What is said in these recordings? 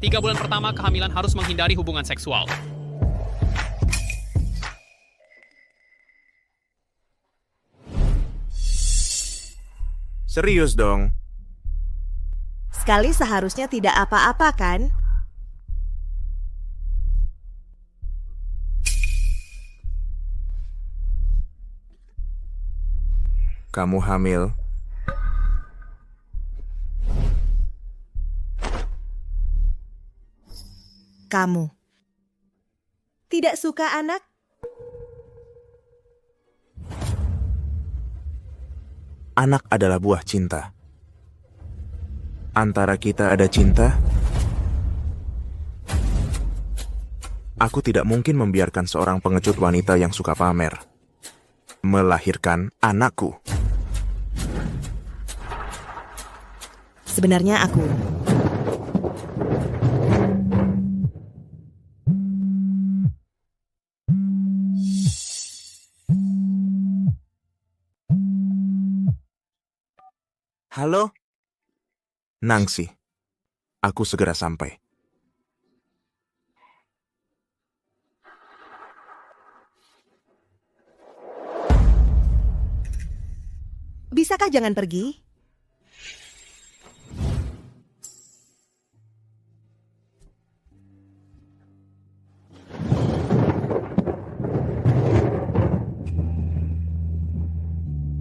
3 bulan pertama kehamilan harus menghindari hubungan seksual. Serius dong. Sekali seharusnya tidak apa-apa kan? Kamu hamil. Kamu tidak suka anak? Anak adalah buah cinta. Antara kita ada cinta. Aku tidak mungkin membiarkan seorang pengecut wanita yang suka pamer melahirkan anakku. Sebenarnya aku Halo? Nangsi, aku segera sampai. Bisakah jangan pergi?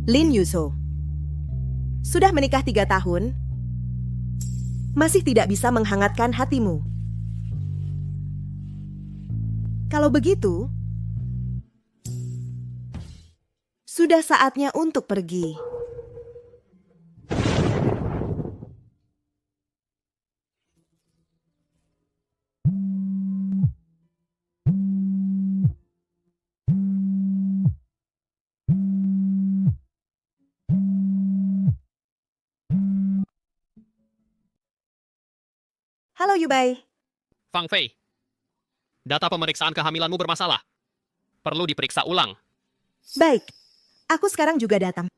Lin Yuso sudah menikah 3 tahun, masih tidak bisa menghangatkan hatimu. Kalau begitu, sudah saatnya untuk pergi. Halo Yubai. Fang Fei, data pemeriksaan kehamilanmu bermasalah. Perlu diperiksa ulang. Baik, aku sekarang juga datang.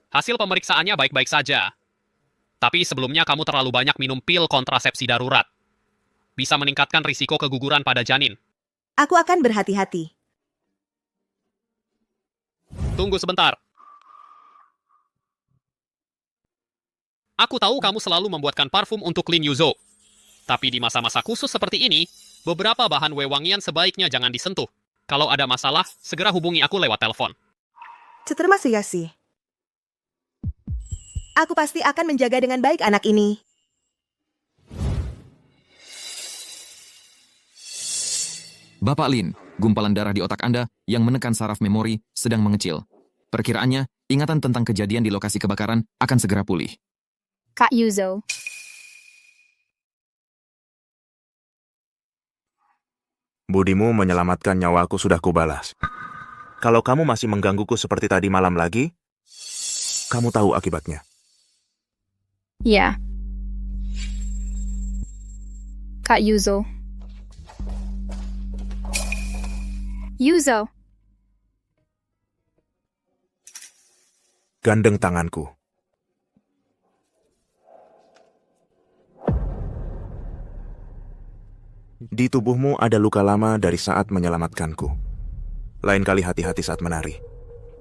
Hasil pemeriksaannya baik-baik saja. Tapi sebelumnya kamu terlalu banyak minum pil kontrasepsi darurat. Bisa meningkatkan risiko keguguran pada janin. Aku akan berhati-hati. Tunggu sebentar. Aku tahu kamu selalu membuatkan parfum untuk Lin Yuzo. Tapi di masa-masa khusus seperti ini, beberapa bahan wewangian sebaiknya jangan disentuh. Kalau ada masalah, segera hubungi aku lewat telepon. Terima kasih. Aku pasti akan menjaga dengan baik anak ini. Bapak Lin, gumpalan darah di otak Anda yang menekan saraf memori sedang mengecil. Perkiraannya, ingatan tentang kejadian di lokasi kebakaran akan segera pulih. Kak Yuzo. Budimu menyelamatkan nyawaku sudah kubalas. Kalau kamu masih menggangguku seperti tadi malam lagi, kamu tahu akibatnya. Ya. Kak Yuzo. Yuzo. Gandeng tanganku. Di tubuhmu ada luka lama dari saat menyelamatkanku. Lain kali hati-hati saat menari.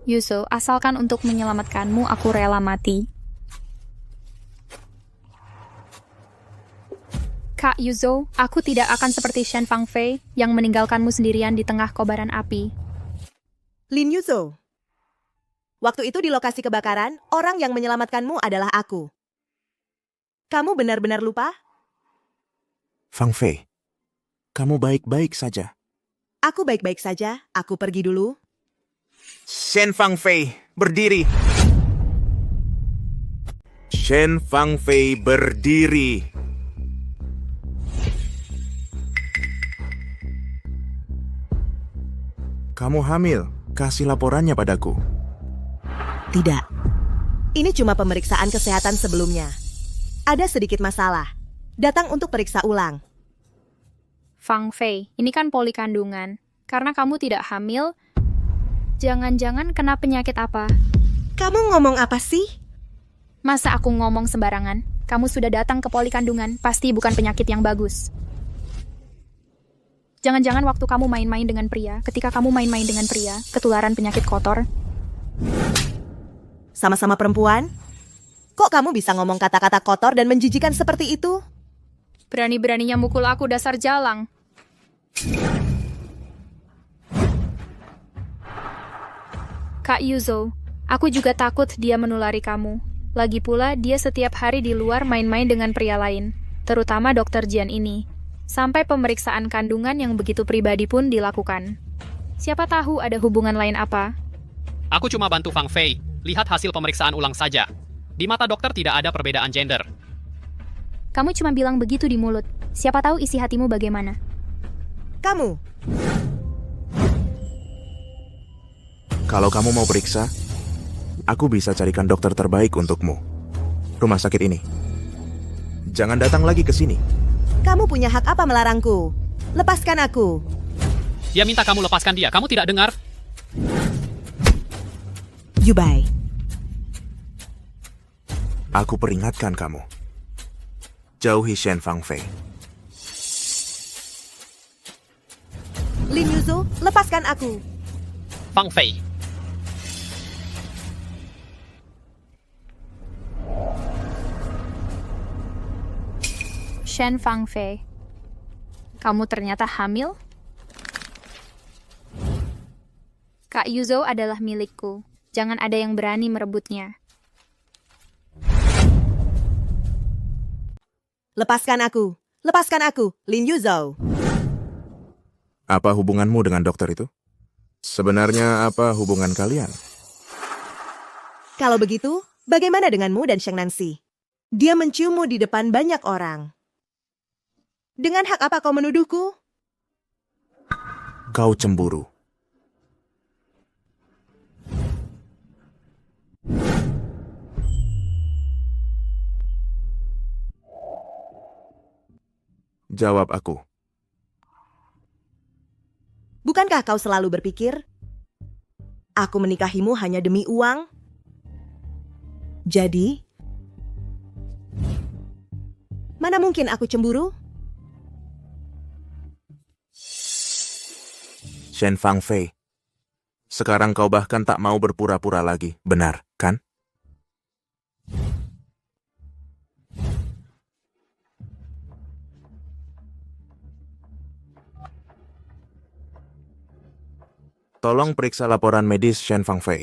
Yuzo, asalkan untuk menyelamatkanmu, aku rela mati. Kak Yuzo, aku tidak akan seperti Shen Fangfei yang meninggalkanmu sendirian di tengah kobaran api. Lin Yuzo. Waktu itu di lokasi kebakaran, orang yang menyelamatkanmu adalah aku. Kamu benar-benar lupa? Fang Fei, kamu baik-baik saja. Aku baik-baik saja, aku pergi dulu. Shen Fang Fei, berdiri. Shen Fang Fei, berdiri. Kamu hamil, kasih laporannya padaku. Tidak. Ini cuma pemeriksaan kesehatan sebelumnya. Ada sedikit masalah. Datang untuk periksa ulang. Fang Fei, ini kan poli kandungan. Karena kamu tidak hamil, jangan-jangan kena penyakit apa? Kamu ngomong apa sih? Masa aku ngomong sembarangan? Kamu sudah datang ke poli kandungan, pasti bukan penyakit yang bagus. Jangan-jangan waktu kamu main-main dengan pria, ketika kamu main-main dengan pria, ketularan penyakit kotor. Sama-sama perempuan? Kok kamu bisa ngomong kata-kata kotor dan menjijikan seperti itu? Berani-beraninya mukul aku dasar jalang. Kak Yuzo, aku juga takut dia menulari kamu. Lagi pula, dia setiap hari di luar main-main dengan pria lain, terutama Dokter Jian ini. Sampai pemeriksaan kandungan yang begitu pribadi pun dilakukan. Siapa tahu ada hubungan lain apa? Aku cuma bantu Fang Fei. Lihat hasil pemeriksaan ulang saja. Di mata dokter tidak ada perbedaan gender. Kamu cuma bilang begitu di mulut. Siapa tahu isi hatimu bagaimana? Kamu, Kalau kamu mau periksa, aku bisa carikan dokter terbaik untukmu. Rumah sakit ini. Jangan datang lagi ke sini. kamu punya hak apa melarangku? Lepaskan aku. Dia minta kamu lepaskan dia. Kamu tidak dengar? Yubai, Aku peringatkan kamu. Jauhi Shen Fang Fei. Lin Yuzo, lepaskan aku. Fang Fei. Shen Fang Fei. Kamu ternyata hamil? Kak Yuzo adalah milikku. Jangan ada yang berani merebutnya. Lepaskan aku. Lepaskan aku, Lin Yuzo. Apa hubunganmu dengan dokter itu? Sebenarnya apa hubungan kalian? Kalau begitu, bagaimana denganmu dan Sheng Nancy? Dia menciummu di depan banyak orang. Dengan hak apa kau menuduhku? Kau cemburu. Jawab aku. Bukankah kau selalu berpikir, aku menikahimu hanya demi uang? Jadi, mana mungkin aku cemburu? Shen Fang Fei. Sekarang kau bahkan tak mau berpura-pura lagi, benar, kan? Tolong periksa laporan medis Shen Fang Fei.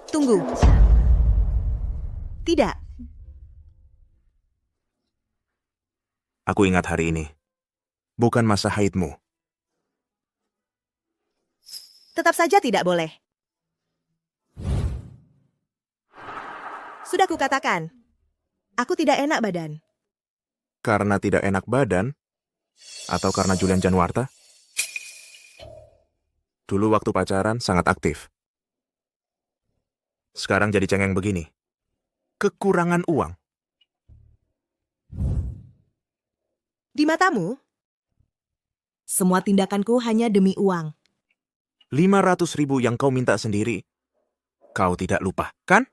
Tunggu. Tidak, Aku ingat hari ini. Bukan masa haidmu. tetap saja tidak boleh. Sudah kukatakan, aku tidak enak badan. Karena tidak enak badan? Atau karena Julian Januarta? Dulu waktu pacaran sangat aktif. Sekarang jadi cengeng begini. Kekurangan uang. Di matamu, semua tindakanku hanya demi uang. 500.000 yang kau minta sendiri, kau tidak lupa, kan?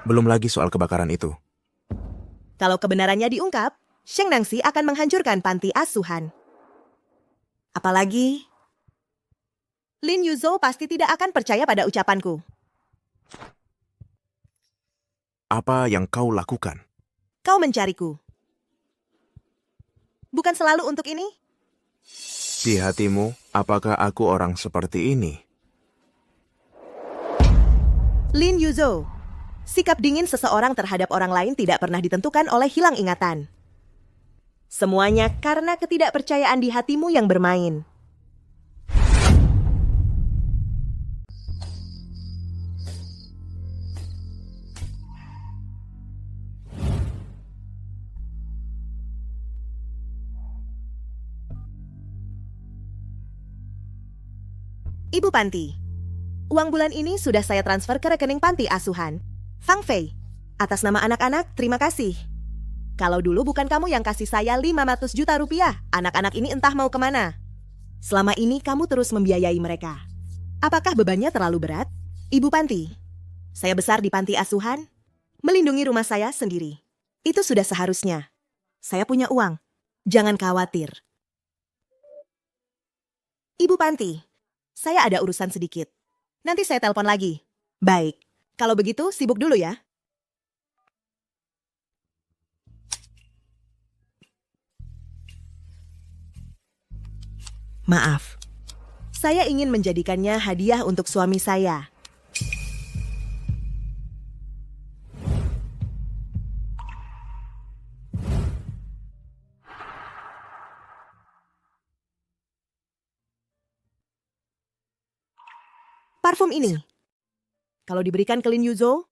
Belum lagi soal kebakaran itu. Kalau kebenarannya diungkap, Sheng Nangxi akan menghancurkan panti asuhan. Apalagi, Lin Yuzo pasti tidak akan percaya pada ucapanku. Apa yang kau lakukan? Kau mencariku. Bukan selalu untuk ini? Di hatimu, apakah aku orang seperti ini? Lin Yuzo, sikap dingin seseorang terhadap orang lain tidak pernah ditentukan oleh hilang ingatan. Semuanya karena ketidakpercayaan di hatimu yang bermain. Ibu Panti, uang bulan ini sudah saya transfer ke rekening panti asuhan. Fang Fei, atas nama anak-anak, terima kasih. Kalau dulu bukan kamu yang kasih saya 500 juta rupiah, anak-anak ini entah mau kemana. Selama ini kamu terus membiayai mereka. Apakah bebannya terlalu berat? Ibu Panti, saya besar di panti asuhan, melindungi rumah saya sendiri. Itu sudah seharusnya. Saya punya uang. Jangan khawatir. Ibu Panti, saya ada urusan sedikit. Nanti saya telepon lagi. Baik, kalau begitu sibuk dulu ya. Maaf, saya ingin menjadikannya hadiah untuk suami saya. Parfum ini, kalau diberikan ke Lin Yuzhou,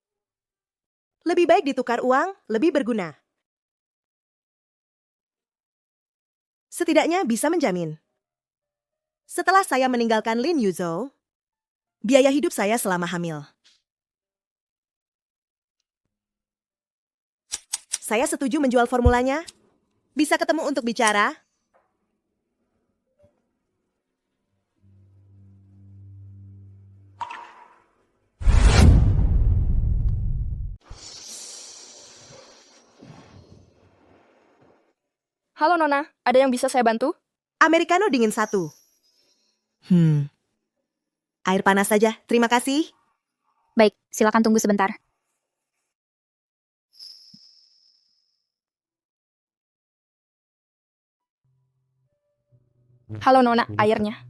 lebih baik ditukar uang, lebih berguna. Setidaknya bisa menjamin. Setelah saya meninggalkan Lin Yuzhou, biaya hidup saya selama hamil. Saya setuju menjual formulanya. Bisa ketemu untuk bicara? Halo Nona, ada yang bisa saya bantu? Americano dingin 1. Air panas saja, terima kasih. Baik, silakan tunggu sebentar. Halo Nona, airnya.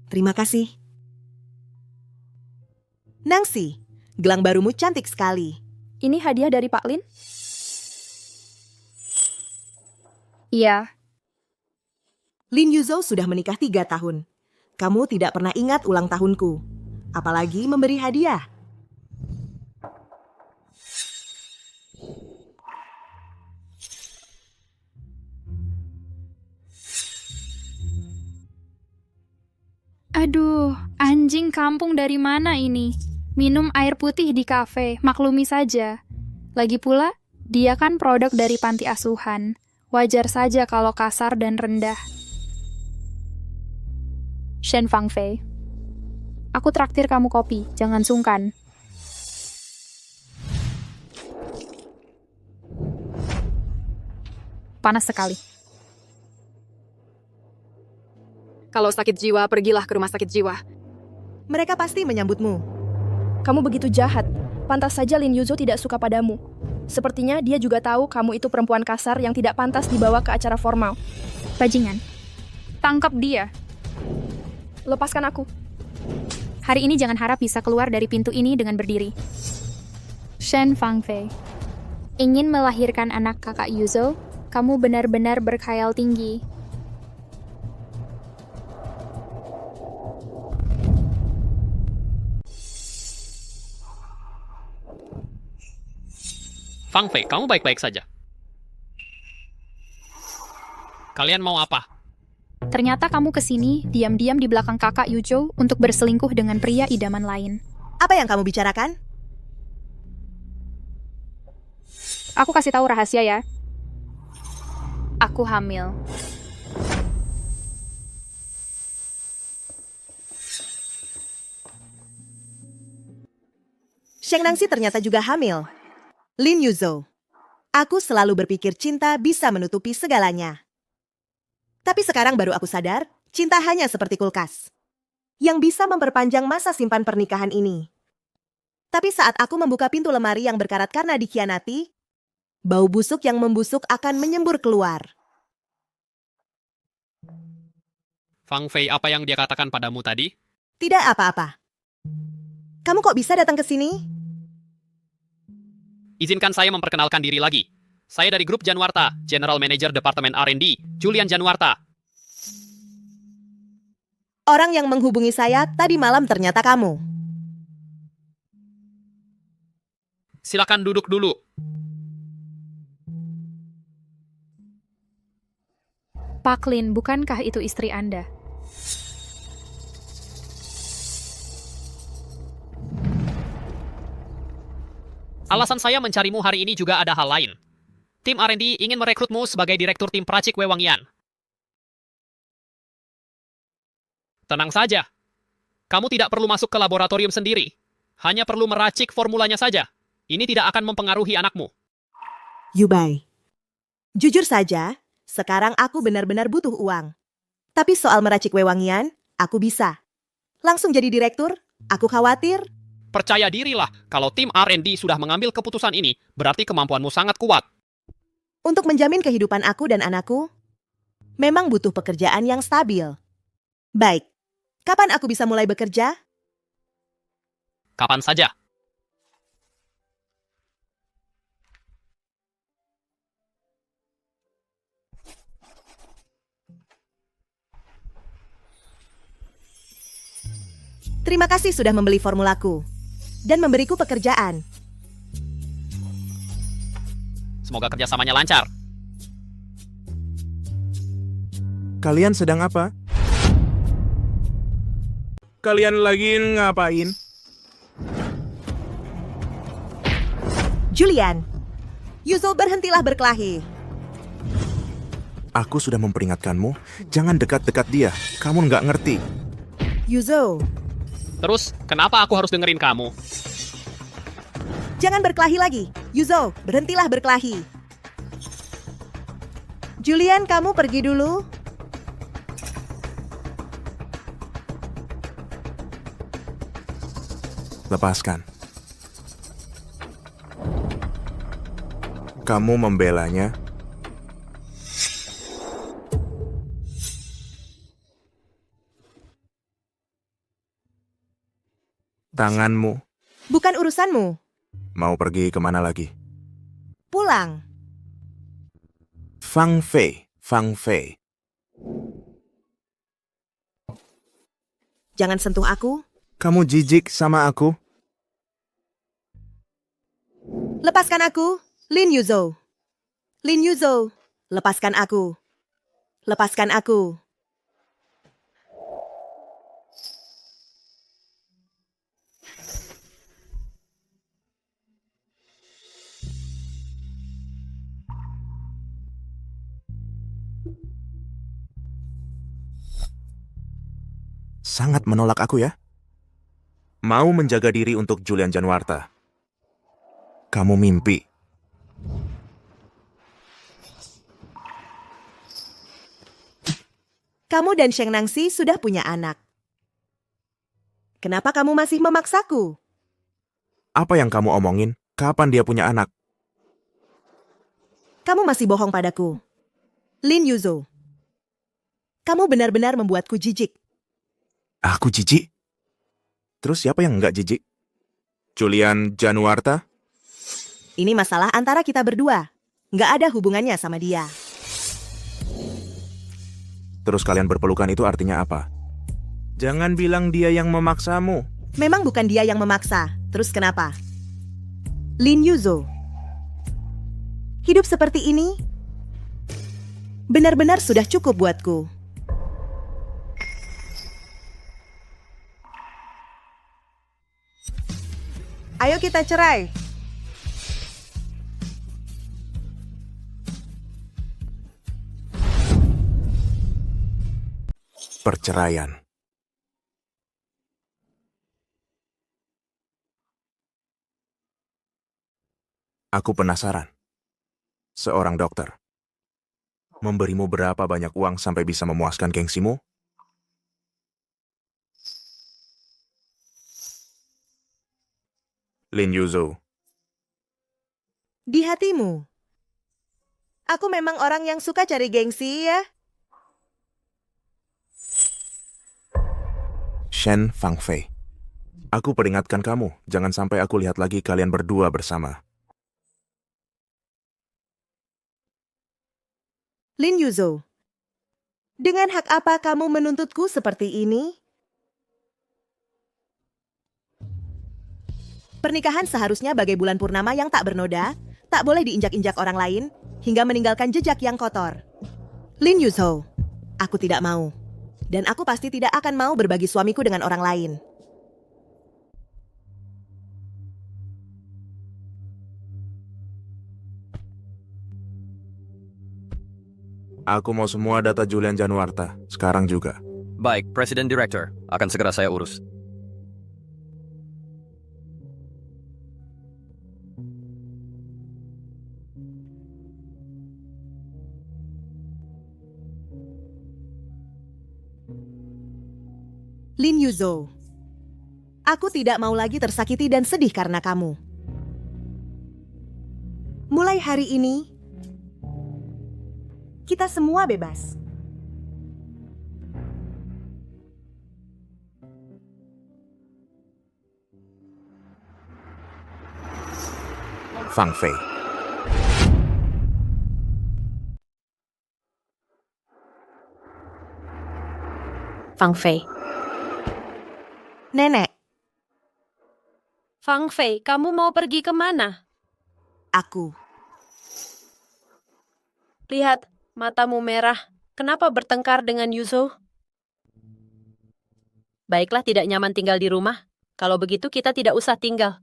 Terima kasih. Nangsi, gelang barumu cantik sekali. Ini hadiah dari Pak Lin? Iya, Lin Yuzhou sudah menikah 3 tahun. Kamu tidak pernah ingat ulang tahunku. Apalagi memberi hadiah. aduh, anjing kampung dari mana ini? Minum air putih di kafe, maklumi saja. Lagi pula, dia kan produk dari panti asuhan. Wajar saja kalau kasar dan rendah. Shen Fang Fei, aku traktir kamu kopi, jangan sungkan. Panas sekali. Kalau sakit jiwa, pergilah ke rumah sakit jiwa. Mereka pasti menyambutmu. Kamu begitu jahat. Pantas saja Lin Yuzhou tidak suka padamu. Sepertinya dia juga tahu kamu itu perempuan kasar yang tidak pantas dibawa ke acara formal. Bajingan, tangkap dia. Lepaskan aku. Hari ini jangan harap bisa keluar dari pintu ini dengan berdiri. Shen Fang Fei, ingin melahirkan anak kakak Yuzhou, kamu benar-benar berkhayal tinggi. Fang Fei, kamu baik-baik saja. Kalian mau apa? Ternyata kamu kesini, diam-diam di belakang kakak Yuzhou untuk berselingkuh dengan pria idaman lain. Apa yang kamu bicarakan? Aku kasih tahu rahasia ya. Aku hamil. Sheng Nangxi ternyata juga hamil. Lin Yuzhou, aku selalu berpikir cinta bisa menutupi segalanya. Tapi sekarang baru aku sadar, cinta hanya seperti kulkas yang bisa memperpanjang masa simpan pernikahan ini. Tapi saat aku membuka pintu lemari yang berkarat karena dikhianati, bau busuk yang membusuk akan menyembur keluar. Fang Fei, apa yang dia katakan padamu tadi? Tidak apa-apa. Kamu kok bisa datang ke sini? Izinkan saya memperkenalkan diri lagi. Saya dari grup Janwarta, General Manager Departemen R&D, Julian Janwarta. Orang yang menghubungi saya tadi malam ternyata kamu. Silakan duduk dulu. Pak Lin, bukankah itu istri Anda? Alasan saya mencarimu hari ini juga ada hal lain. Tim R&D ingin merekrutmu sebagai direktur tim peracik wewangian. Tenang saja. Kamu tidak perlu masuk ke laboratorium sendiri. Hanya perlu meracik formulanya saja. Ini tidak akan mempengaruhi anakmu. Yubai. Jujur saja, sekarang aku benar-benar butuh uang. Tapi soal meracik wewangian, aku bisa. Langsung jadi direktur, aku khawatir. Percaya dirilah, kalau tim R&D sudah mengambil keputusan ini, berarti kemampuanmu sangat kuat. Untuk menjamin kehidupan aku dan anakku, memang butuh pekerjaan yang stabil. Baik, kapan aku bisa mulai bekerja? Kapan saja. Terima kasih sudah membeli formulaku dan memberiku pekerjaan. Semoga kerjasamanya lancar. Kalian sedang apa? Kalian lagi ngapain? Julian, Yuzo, berhentilah berkelahi. Aku sudah memperingatkanmu, jangan dekat-dekat dia. Kamu nggak ngerti. Yuzo, Terus, kenapa aku harus dengerin kamu? jangan berkelahi lagi. Yuzo, berhentilah berkelahi. Julian, kamu pergi dulu. Lepaskan. Kamu membelanya. Tanganmu. Bukan urusanmu. Mau pergi kemana lagi? Pulang. Fang Fei. Fang Fei. Jangan sentuh aku. Kamu jijik sama aku? Lepaskan aku, Lin Yuzo. Lin Yuzo, lepaskan aku. Lepaskan aku. Sangat menolak aku ya? Mau menjaga diri untuk Julian Januarta. Kamu mimpi. Kamu dan Sheng Nangxi sudah punya anak. Kenapa kamu masih memaksaku? Apa yang kamu omongin? Kapan dia punya anak? Kamu masih bohong padaku. Lin Yuzo. Kamu benar-benar membuatku jijik. Aku jijik? Terus siapa yang nggak jijik? Julian Januarta? Ini masalah antara kita berdua. Nggak ada hubungannya sama dia. Terus kalian berpelukan itu artinya apa? Jangan bilang dia yang memaksamu. Memang bukan dia yang memaksa. Terus kenapa? Lin Yuzo. Hidup seperti ini benar-benar sudah cukup buatku. Ayo kita cerai. Perceraian. Aku penasaran. Seorang dokter. Memberimu berapa banyak uang sampai bisa memuaskan gengsimu? Lin Yuzo. Di hatimu. Aku memang orang yang suka cari gengsi ya. Shen Fang Fei. Aku peringatkan kamu, jangan sampai aku lihat lagi kalian berdua bersama. Lin Yuzo. Dengan hak apa kamu menuntutku seperti ini? Pernikahan seharusnya bagai bulan purnama yang tak bernoda, tak boleh diinjak-injak orang lain, hingga meninggalkan jejak yang kotor. Lin Yuzo, aku tidak mau. Dan aku pasti tidak akan mau berbagi suamiku dengan orang lain. Aku mau semua data Julian Januarta, sekarang juga. Baik, Presiden Director. Akan segera saya urus. Lin Yuzhou, aku tidak mau lagi tersakiti dan sedih karena kamu. Mulai hari ini, kita semua bebas. Fang Fei. Fang Fei. Nenek, Fang Fei, kamu mau pergi kemana? aku. Lihat, matamu merah. Kenapa bertengkar dengan Yuzhou? Baiklah, tidak nyaman tinggal di rumah. Kalau begitu kita tidak usah tinggal.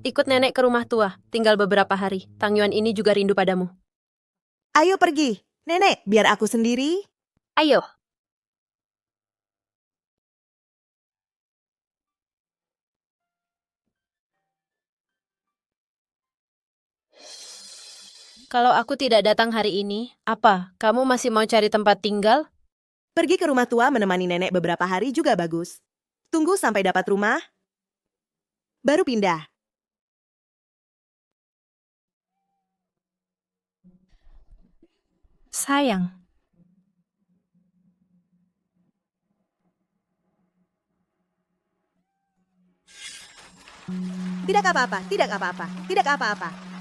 Ikut nenek ke rumah tua, tinggal beberapa hari. Tang Yuan ini juga rindu padamu. Ayo pergi. Nenek, biar aku sendiri. Ayo. Kalau aku tidak datang hari ini, apa? Kamu masih mau cari tempat tinggal? Pergi ke rumah tua menemani nenek beberapa hari juga bagus. Tunggu sampai dapat rumah, baru pindah. Sayang. Tidak apa-apa, tidak apa-apa, tidak apa-apa.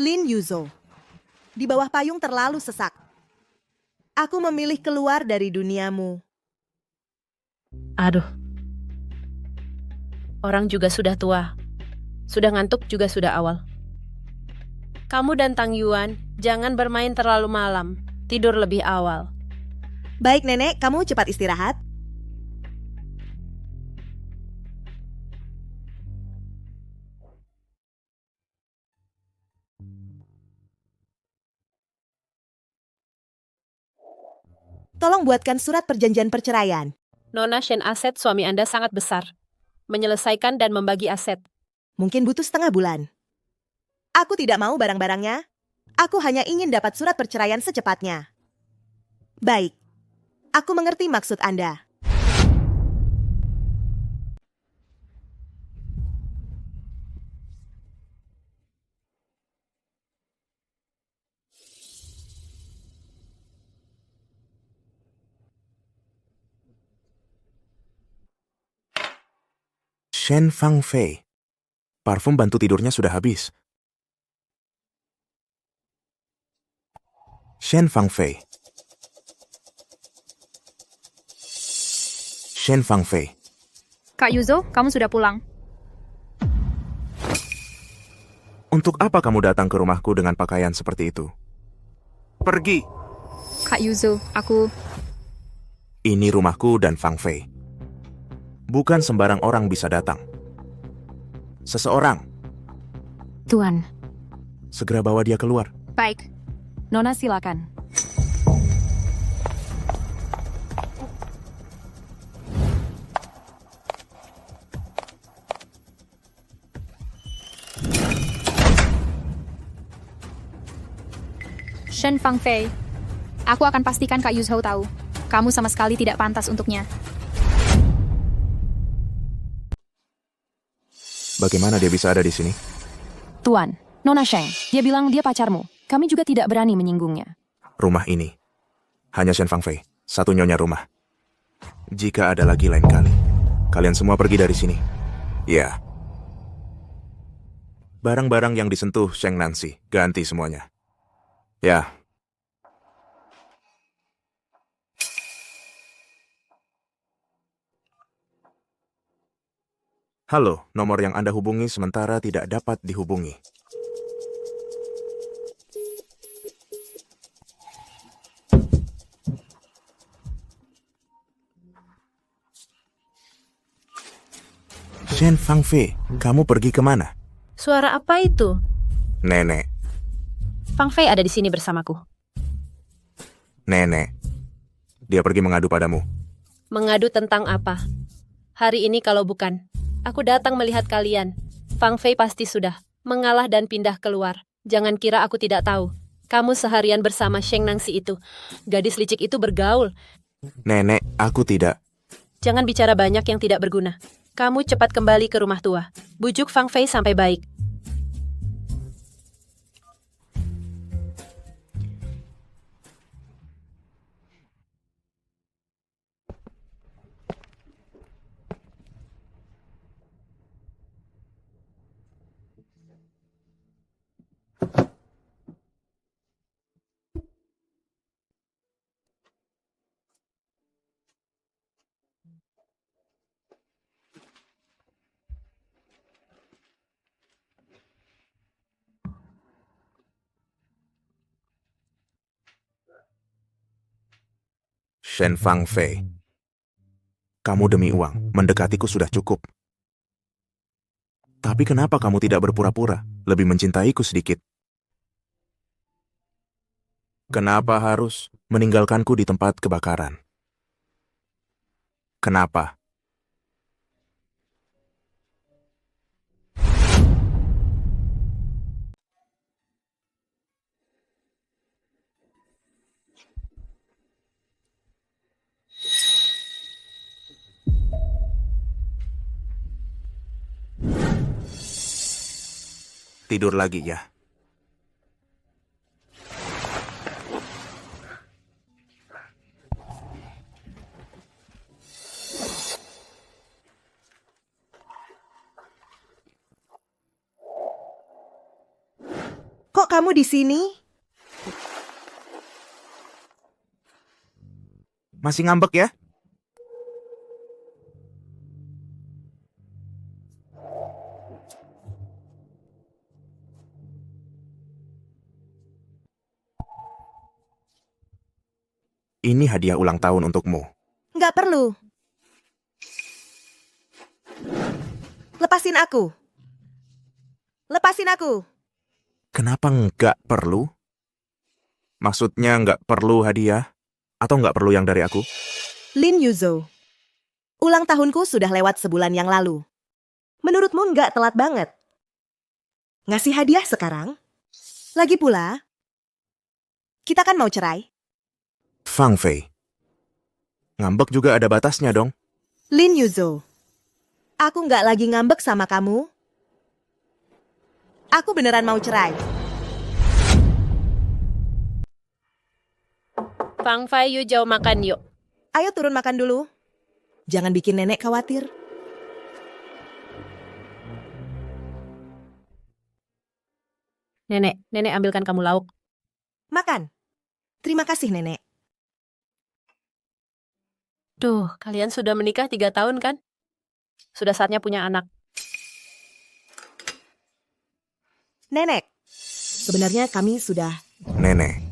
Lin Yuzhou, di bawah payung terlalu sesak. Aku memilih keluar dari duniamu. Aduh. Orang juga sudah tua. Sudah ngantuk juga sudah awal. Kamu dan Tang Yuan, jangan bermain terlalu malam. Tidur lebih awal. Baik nenek, kamu cepat istirahat. Tolong buatkan surat perjanjian perceraian. Nona Shen, aset suami Anda sangat besar. Menyelesaikan dan membagi aset. Mungkin butuh setengah bulan. Aku tidak mau barang-barangnya. Aku hanya ingin dapat surat perceraian secepatnya. Baik. Aku mengerti maksud Anda. Shen Fang Fei. Parfum bantu tidurnya sudah habis. Shen Fang Fei. Shen Fang Fei. Kak Yuzhou, kamu sudah pulang. Untuk apa kamu datang ke rumahku dengan pakaian seperti itu? Pergi. Kak Yuzhou, aku... Ini rumahku dan Fang Fei. Bukan sembarang orang bisa datang. Seseorang. Tuan, Segera bawa dia keluar. Baik. Nona silakan. Shen Fang Fei. Aku akan pastikan Kak Yuzhou tahu. Kamu sama sekali tidak pantas untuknya. Bagaimana dia bisa ada di sini? Tuan, Nona Sheng, dia bilang dia pacarmu. Kami juga tidak berani menyinggungnya. Rumah ini. Hanya Shen Fang Fei, satu nyonya rumah. Jika ada lagi lain kali, kalian semua pergi dari sini. Ya. Barang-barang yang disentuh Sheng Nancy, ganti semuanya. Ya. Halo, nomor yang Anda hubungi sementara tidak dapat dihubungi. Shen Fangfei, kamu pergi kemana? Suara apa itu? Nenek, Fang Fei ada di sini bersamaku. nenek. Dia pergi mengadu padamu. Mengadu tentang apa? Hari ini kalau bukan, aku datang melihat kalian. Fang Fei pasti sudah mengalah dan pindah keluar. Jangan kira aku tidak tahu. Kamu seharian bersama Sheng Nangsi itu. Gadis licik itu bergaul. Nenek, aku tidak. Jangan bicara banyak yang tidak berguna. Kamu cepat kembali ke rumah tua. Bujuk Fang Fei sampai baik. Shen Fangfei. Kamu demi uang, mendekatiku sudah cukup. Tapi kenapa kamu tidak berpura-pura, lebih mencintaiku sedikit? Kenapa harus meninggalkanku di tempat kebakaran? Kenapa? Tidur lagi ya. Kok kamu di sini? Masih ngambek ya? Ini hadiah ulang tahun untukmu. Nggak perlu. Lepasin aku. Lepasin aku. Kenapa nggak perlu? Maksudnya nggak perlu hadiah? Atau nggak perlu yang dari aku? Lin Yuzo. Ulang tahunku sudah lewat sebulan yang lalu. Menurutmu nggak telat banget? Ngasih hadiah sekarang? Lagi pula, kita kan mau cerai. Fang Fei. Ngambek juga ada batasnya dong. Lin Yuzo. Aku nggak lagi ngambek sama kamu. Aku beneran mau cerai. Fang Fei, yuk jauh makan yuk. Ayo turun makan dulu. Jangan bikin nenek khawatir. Nenek ambilkan kamu lauk. Makan. Terima kasih, Nenek. Duh, kalian sudah menikah 3 tahun kan? Sudah saatnya punya anak. Nenek, sebenarnya kami sudah... Nenek,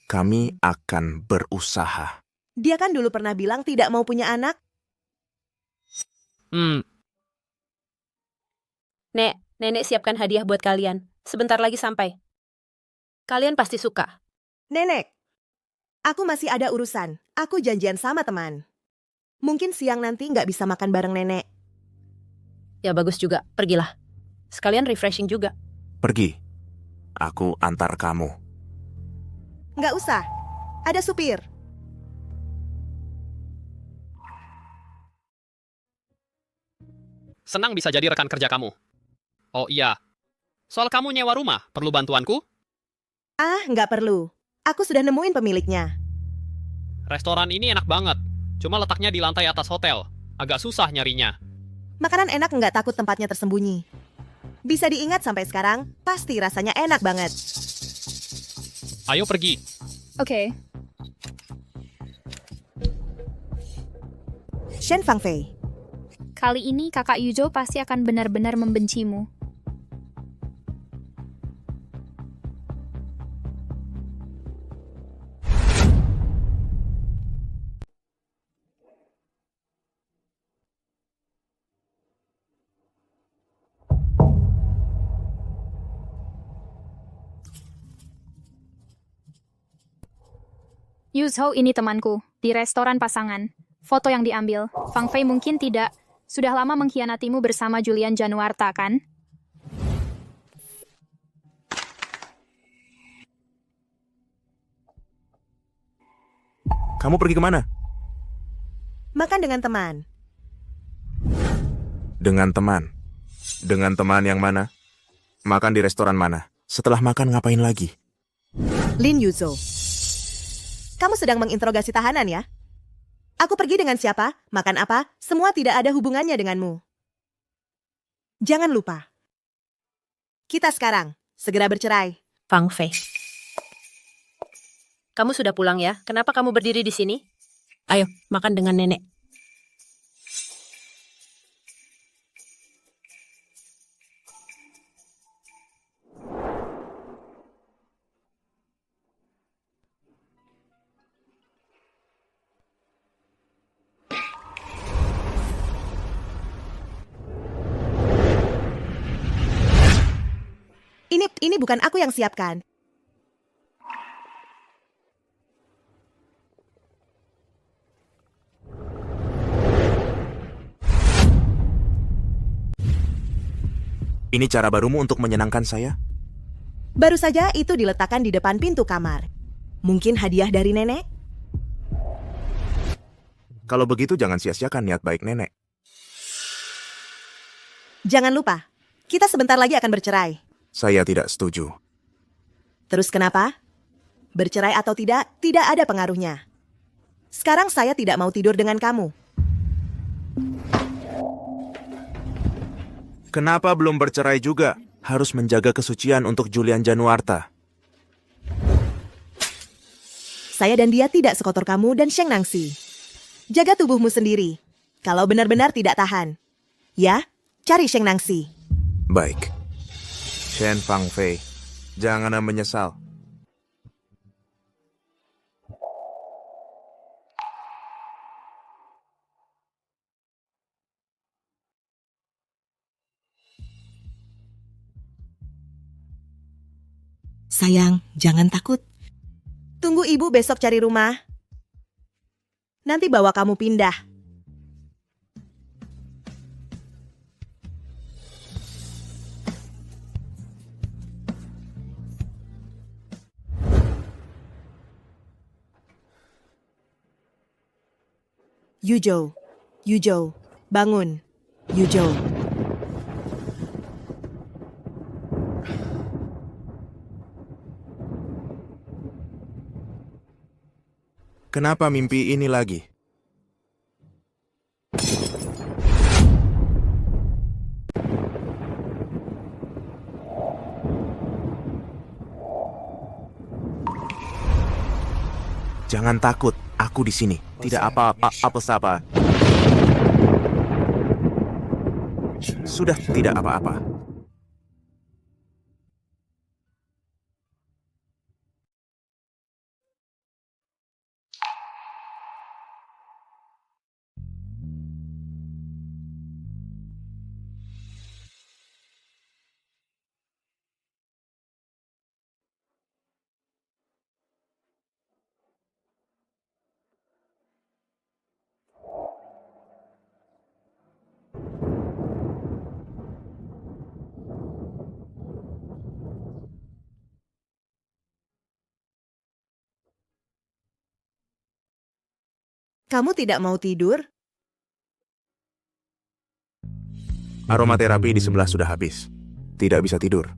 kami akan berusaha. Dia kan dulu pernah bilang tidak mau punya anak. Nenek siapkan hadiah buat kalian. Sebentar lagi sampai. Kalian pasti suka. Nenek, aku masih ada urusan. Aku janjian sama teman. Mungkin siang nanti nggak bisa makan bareng nenek. Ya bagus juga, pergilah. Sekalian refreshing juga. Pergi. Aku antar kamu. Nggak usah. Ada supir. Senang bisa jadi rekan kerja kamu. Oh iya, soal kamu nyewa rumah, perlu bantuanku? Ah, nggak perlu. Aku sudah nemuin pemiliknya. Restoran ini enak banget, cuma letaknya di lantai atas hotel. Agak susah nyarinya. Makanan enak nggak takut tempatnya tersembunyi. Bisa diingat sampai sekarang, pasti rasanya enak banget. Ayo pergi. Oke. Shen Fangfei. Kali ini kakak Yuzo pasti akan benar-benar membencimu. Yuzhou ini temanku, di restoran pasangan. Foto yang diambil, Fang Fei mungkin tidak. Sudah lama mengkhianatimu bersama Julian Januarta, kan? Kamu pergi kemana? Makan dengan teman. Dengan teman. Dengan teman yang mana? Makan di restoran mana? Setelah makan ngapain lagi? Lin Yuzo. Kamu sedang menginterogasi tahanan ya? Aku pergi dengan siapa, makan apa, semua tidak ada hubungannya denganmu. Jangan lupa. Kita sekarang segera bercerai. Fang Fei. Kamu sudah pulang ya? Kenapa kamu berdiri di sini? Ayo, makan dengan nenek. Ini bukan aku yang siapkan. Ini cara barumu untuk menyenangkan saya? Baru saja itu diletakkan di depan pintu kamar. Mungkin hadiah dari nenek? Kalau begitu jangan sia-siakan niat baik nenek. Jangan lupa, kita sebentar lagi akan bercerai. Saya tidak setuju. Terus kenapa? Bercerai atau tidak ada pengaruhnya. Sekarang saya tidak mau tidur dengan kamu. Kenapa belum bercerai juga? Harus menjaga kesucian untuk Julian Januarta. Saya dan dia tidak sekotor kamu dan Sheng Nangxi. Jaga tubuhmu sendiri. Kalau benar-benar tidak tahan. Ya, cari Sheng Nangxi. Baik. Shen Fang Fei, jangan menyesal. Sayang, jangan takut. Tunggu ibu besok cari rumah. Nanti bawa kamu pindah. Yujo, bangun. Yujo. Kenapa mimpi ini lagi? Jangan takut, aku di sini. Tidak apa-apa. Sudah tidak apa-apa. Kamu tidak mau tidur? Aromaterapi di sebelah sudah habis. Tidak bisa tidur.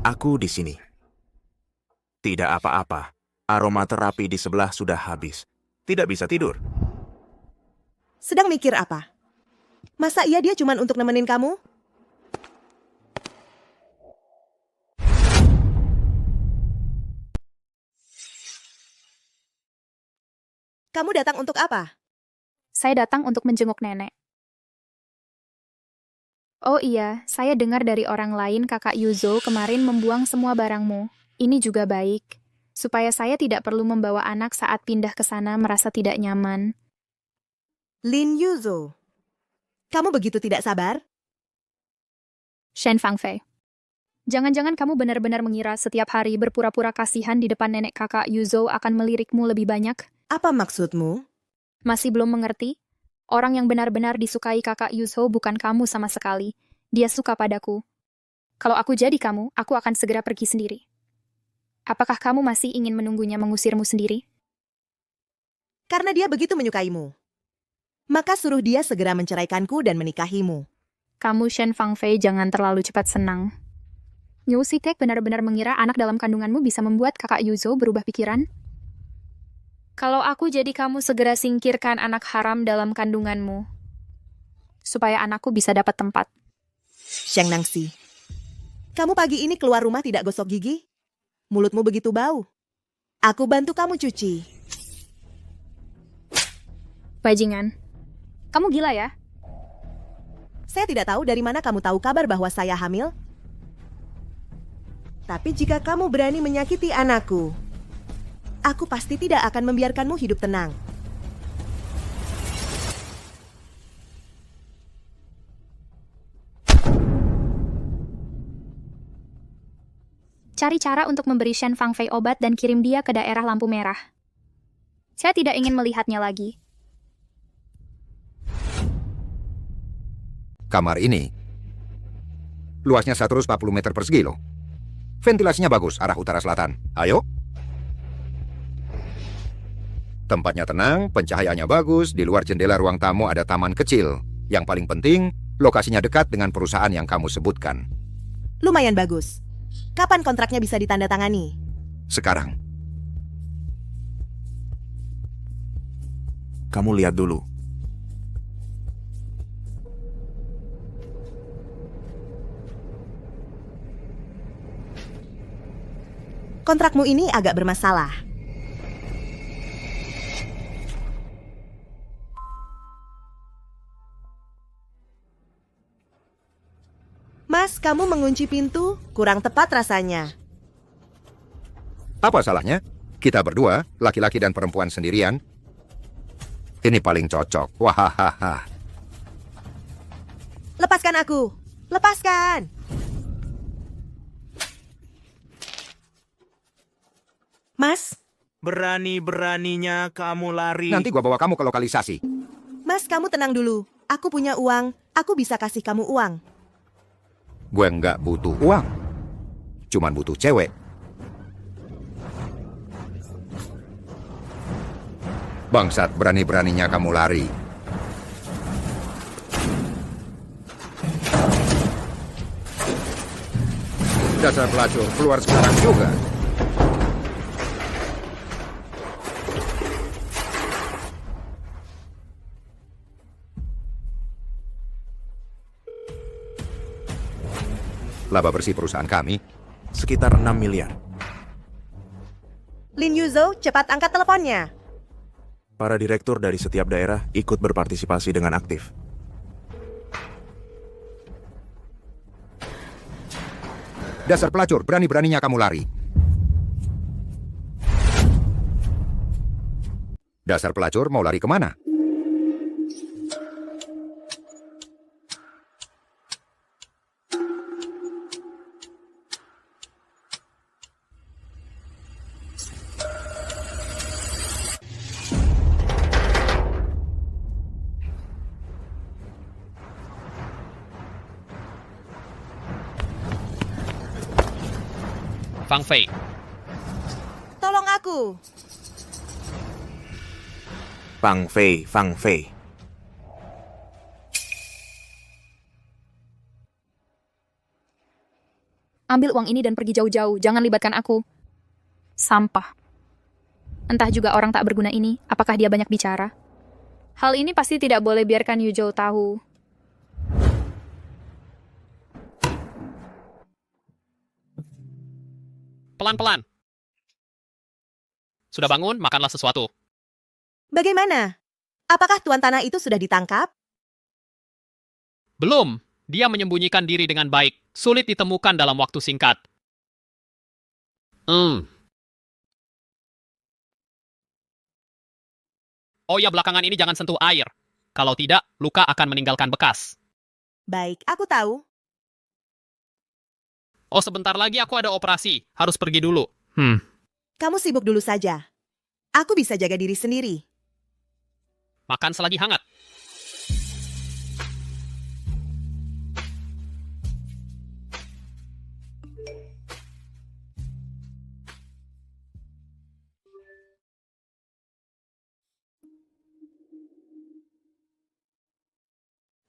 Aku di sini. Tidak apa-apa. Aromaterapi di sebelah sudah habis. Tidak bisa tidur. Sedang mikir apa? Masa iya dia cuman untuk nemenin kamu? Kamu datang untuk apa? Saya datang untuk menjenguk nenek. Oh iya, saya dengar dari orang lain kakak Yuzo kemarin membuang semua barangmu. Ini juga baik. Supaya saya tidak perlu membawa anak saat pindah ke sana merasa tidak nyaman. Lin Yuzo. Kamu begitu tidak sabar? Shen Fangfei. Jangan-jangan kamu benar-benar mengira setiap hari berpura-pura kasihan di depan nenek kakak Yuzo akan melirikmu lebih banyak? Apa maksudmu? Masih belum mengerti? Orang yang benar-benar disukai kakak Yuzo bukan kamu sama sekali. Dia suka padaku. Kalau aku jadi kamu, aku akan segera pergi sendiri. Apakah kamu masih ingin menunggunya mengusirmu sendiri? Karena dia begitu menyukaimu. Maka suruh dia segera menceraikanku dan menikahimu. Kamu Shen Fangfei jangan terlalu cepat senang. Yu Sitek benar-benar mengira anak dalam kandunganmu bisa membuat kakak Yuzo berubah pikiran? Kalau aku jadi kamu segera singkirkan anak haram dalam kandunganmu. Supaya anakku bisa dapat tempat. Sheng Nangxi, kamu pagi ini keluar rumah tidak gosok gigi? Mulutmu begitu bau. Aku bantu kamu cuci. Bajingan. Kamu gila ya? Saya tidak tahu dari mana kamu tahu kabar bahwa saya hamil. Tapi jika kamu berani menyakiti anakku, aku pasti tidak akan membiarkanmu hidup tenang. Cari cara untuk memberi Shen Fangfei obat dan kirim dia ke daerah lampu merah. Saya tidak ingin melihatnya lagi. Kamar ini luasnya 140 meter persegi loh. Ventilasinya bagus, arah utara-selatan. Ayo. Tempatnya tenang, pencahayaannya bagus, di luar jendela ruang tamu ada taman kecil. Yang paling penting, lokasinya dekat dengan perusahaan yang kamu sebutkan. Lumayan bagus. Kapan kontraknya bisa ditandatangani? Sekarang. Kamu lihat dulu. Kontrakmu ini agak bermasalah. Mas, kamu mengunci pintu? Kurang tepat rasanya. Apa salahnya? Kita berdua, laki-laki dan perempuan sendirian. Ini paling cocok. Wahahaha. Lepaskan aku! Lepaskan! Mas? Berani-beraninya kamu lari. Nanti gua bawa kamu ke lokalisasi. Mas, kamu tenang dulu. Aku punya uang. Aku bisa kasih kamu uang. Gue nggak butuh uang. Cuman butuh cewek. Bangsat, berani-beraninya kamu lari. Dasar pelacur, keluar sekarang juga. Laba bersih perusahaan kami. Sekitar 6 miliar. Lin Yuzo, cepat angkat teleponnya. Para direktur dari setiap daerah ikut berpartisipasi dengan aktif. Dasar pelacur, berani-beraninya kamu lari. Dasar pelacur, mau lari kemana? Fang Fei, Tolong aku. Fang Fei, Fang Fei. Ambil uang ini dan pergi jauh-jauh, jangan libatkan aku. Sampah. Entah juga orang tak berguna ini, apakah dia banyak bicara? Hal ini pasti tidak boleh biarkan Yuzhou tahu. Pelan-pelan. Sudah bangun, makanlah sesuatu. Bagaimana? Apakah tuan tanah itu sudah ditangkap? Belum. Dia menyembunyikan diri dengan baik. Sulit ditemukan dalam waktu singkat. Oh ya, belakangan ini jangan sentuh air. Kalau tidak, luka akan meninggalkan bekas. Baik, aku tahu. Oh, sebentar lagi aku ada operasi. Harus pergi dulu. Kamu sibuk dulu saja. Aku bisa jaga diri sendiri. Makan selagi hangat.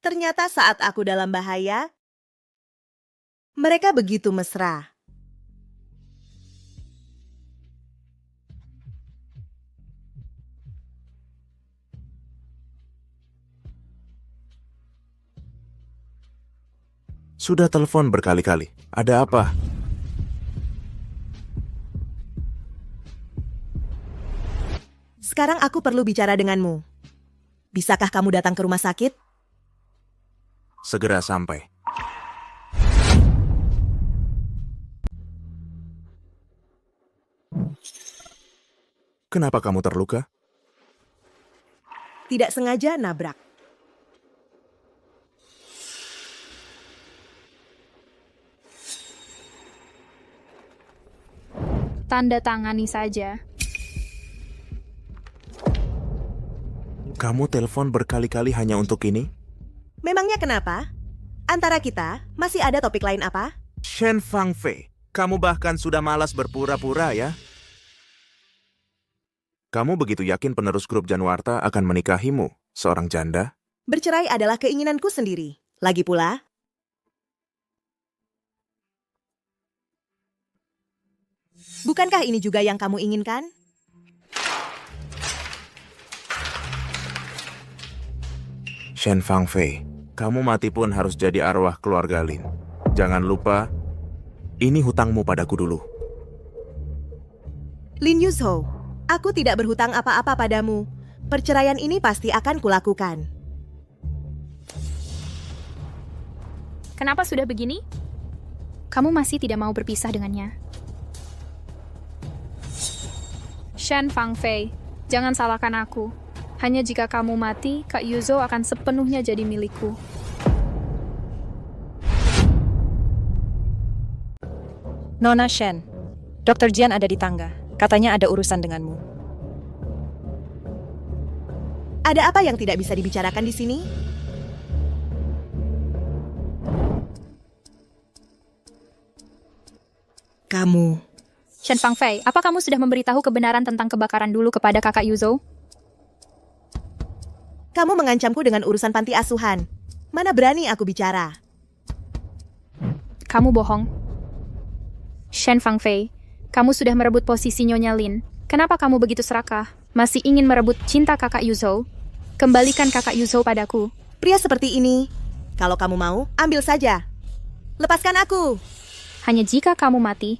Ternyata saat aku dalam bahaya, mereka begitu mesra. Sudah telepon berkali-kali. Ada apa? Sekarang aku perlu bicara denganmu. Bisakah kamu datang ke rumah sakit? Segera sampai. Kenapa kamu terluka? Tidak sengaja nabrak. Tanda tangani saja. Kamu telepon berkali-kali hanya untuk ini? Memangnya kenapa? Antara kita, masih ada topik lain apa? Shen Fangfei, kamu bahkan sudah malas berpura-pura ya? Kamu begitu yakin penerus grup Janwarta akan menikahimu, seorang janda? Bercerai adalah keinginanku sendiri. Lagi pula, bukankah ini juga yang kamu inginkan? Shen Fangfei, kamu mati pun harus jadi arwah keluarga Lin. Jangan lupa, ini hutangmu padaku dulu. Lin Yuzhou, aku tidak berhutang apa-apa padamu. Perceraian ini pasti akan kulakukan. Kenapa sudah begini? Kamu masih tidak mau berpisah dengannya. Shen Fangfei, jangan salahkan aku. Hanya jika kamu mati, Kak Yuzhou akan sepenuhnya jadi milikku. Nona Shen, Dr. Jian ada di tangga. Katanya ada urusan denganmu. Ada apa yang tidak bisa dibicarakan di sini? Kamu. Shen Fangfei, apa kamu sudah memberitahu kebenaran tentang kebakaran dulu kepada kakak Yuzhou? Kamu mengancamku dengan urusan panti asuhan. Mana berani aku bicara? Kamu bohong. Shen Fangfei, kamu sudah merebut posisi Nyonya Lin. Kenapa kamu begitu serakah? Masih ingin merebut cinta kakak Yuzhou? Kembalikan kakak Yuzhou padaku. Pria seperti ini, kalau kamu mau, ambil saja. Lepaskan aku. Hanya jika kamu mati,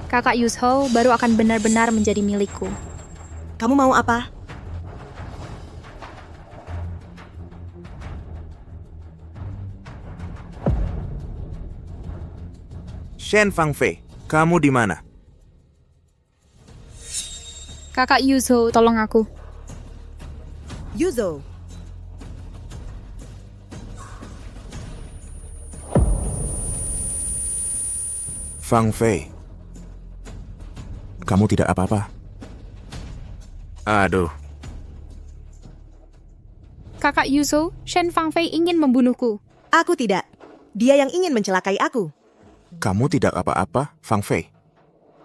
kakak Yuzhou baru akan benar-benar menjadi milikku. Kamu mau apa? Shen Fangfei, kamu di mana? Kakak Yuzhou, tolong aku. Yuzhou. Fangfei, kamu tidak apa-apa? Aduh, Kakak Yuzhou, Shen Fangfei ingin membunuhku. Aku tidak. Dia yang ingin mencelakai aku. kamu tidak apa-apa, Fangfei?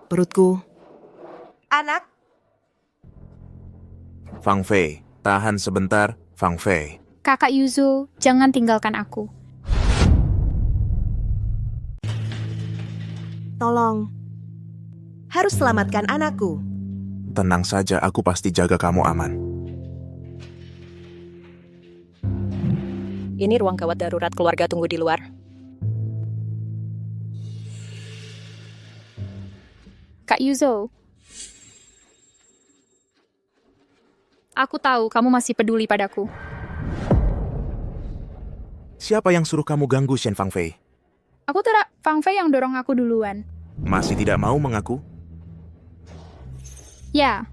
Perutku. Anak. Fangfei, tahan sebentar, Fangfei. Kakak Yuzhou, jangan tinggalkan aku. Tolong. Harus selamatkan anakku. Tenang saja, aku pasti jaga kamu aman. Ini ruang gawat darurat, keluarga tunggu di luar. Kak Yuzo. Aku tahu kamu masih peduli padaku. Siapa yang suruh kamu ganggu Shen Fangfei? Aku tidak, Fang Fei yang dorong aku duluan. Masih tidak mau mengaku? Ya,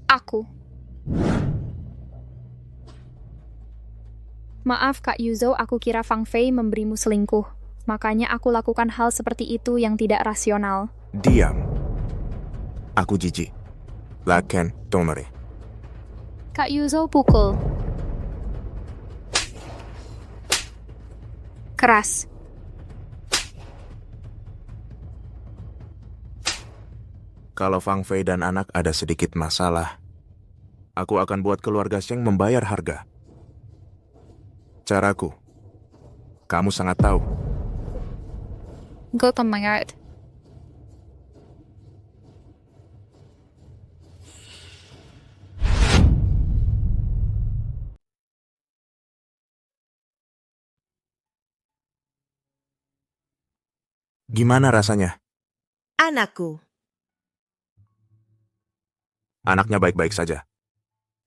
aku. Maaf Kak Yuzo, aku kira Fang Fei memberimu selingkuh. Makanya aku lakukan hal seperti itu yang tidak rasional. Diam. Aku jijik. Laken Tomere. Kak Yuzo pukul. Keras. Kalau Fang Fei dan anak ada sedikit masalah, aku akan buat keluarga Sheng membayar harga. Caraku, kamu sangat tahu. Gotong mayat. Gimana rasanya? Anakku. Anaknya baik-baik saja.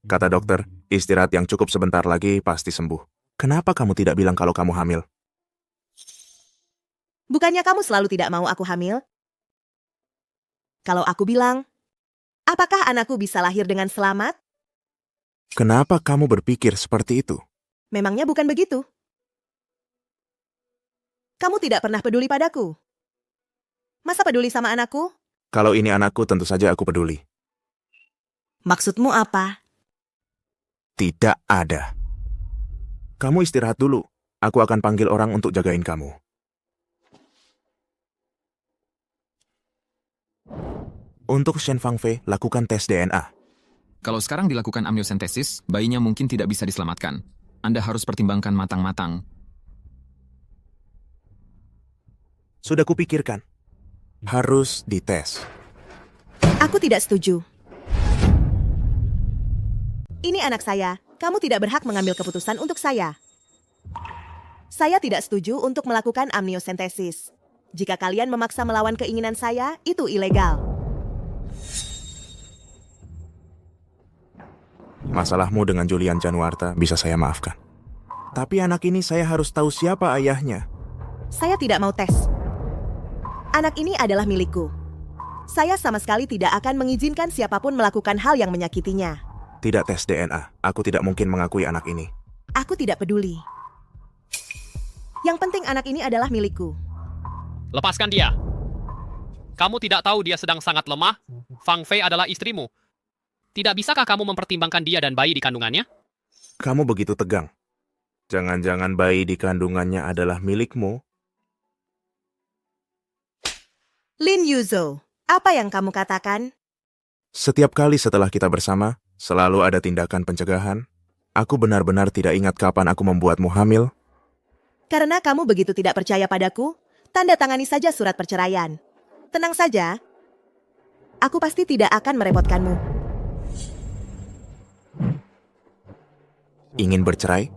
Kata dokter, istirahat yang cukup sebentar lagi pasti sembuh. Kenapa kamu tidak bilang kalau kamu hamil? Bukannya kamu selalu tidak mau aku hamil? Kalau aku bilang, apakah anakku bisa lahir dengan selamat? Kenapa kamu berpikir seperti itu? Memangnya bukan begitu? Kamu tidak pernah peduli padaku. Masa peduli sama anakku? Kalau ini anakku, tentu saja aku peduli. Maksudmu apa? Tidak ada. Kamu istirahat dulu. Aku akan panggil orang untuk jagain kamu. Untuk Shen Fangfei, lakukan tes DNA. Kalau sekarang dilakukan amniosentesis, bayinya mungkin tidak bisa diselamatkan. Anda harus pertimbangkan matang-matang. Sudah kupikirkan. Harus dites. Aku tidak setuju. Ini anak saya. Kamu tidak berhak mengambil keputusan untuk saya. Saya tidak setuju untuk melakukan amniosentesis. Jika kalian memaksa melawan keinginan saya, itu ilegal. Masalahmu dengan Julian Januarta bisa saya maafkan. Tapi anak ini saya harus tahu siapa ayahnya. Saya tidak mau tes. Anak ini adalah milikku. Saya sama sekali tidak akan mengizinkan siapapun melakukan hal yang menyakitinya. Tidak tes DNA. Aku tidak mungkin mengakui anak ini. Aku tidak peduli. Yang penting anak ini adalah milikku. Lepaskan dia. Kamu tidak tahu dia sedang sangat lemah? Fang Fei adalah istrimu. Tidak bisakah kamu mempertimbangkan dia dan bayi di kandungannya? Kamu begitu tegang. Jangan-jangan bayi di kandungannya adalah milikmu? Lin Yuzo, apa yang kamu katakan? Setiap kali setelah kita bersama, selalu ada tindakan pencegahan. Aku benar-benar tidak ingat kapan aku membuatmu hamil. Karena kamu begitu tidak percaya padaku, tanda tangani saja surat perceraian. Tenang saja. Aku pasti tidak akan merepotkanmu. Ingin bercerai?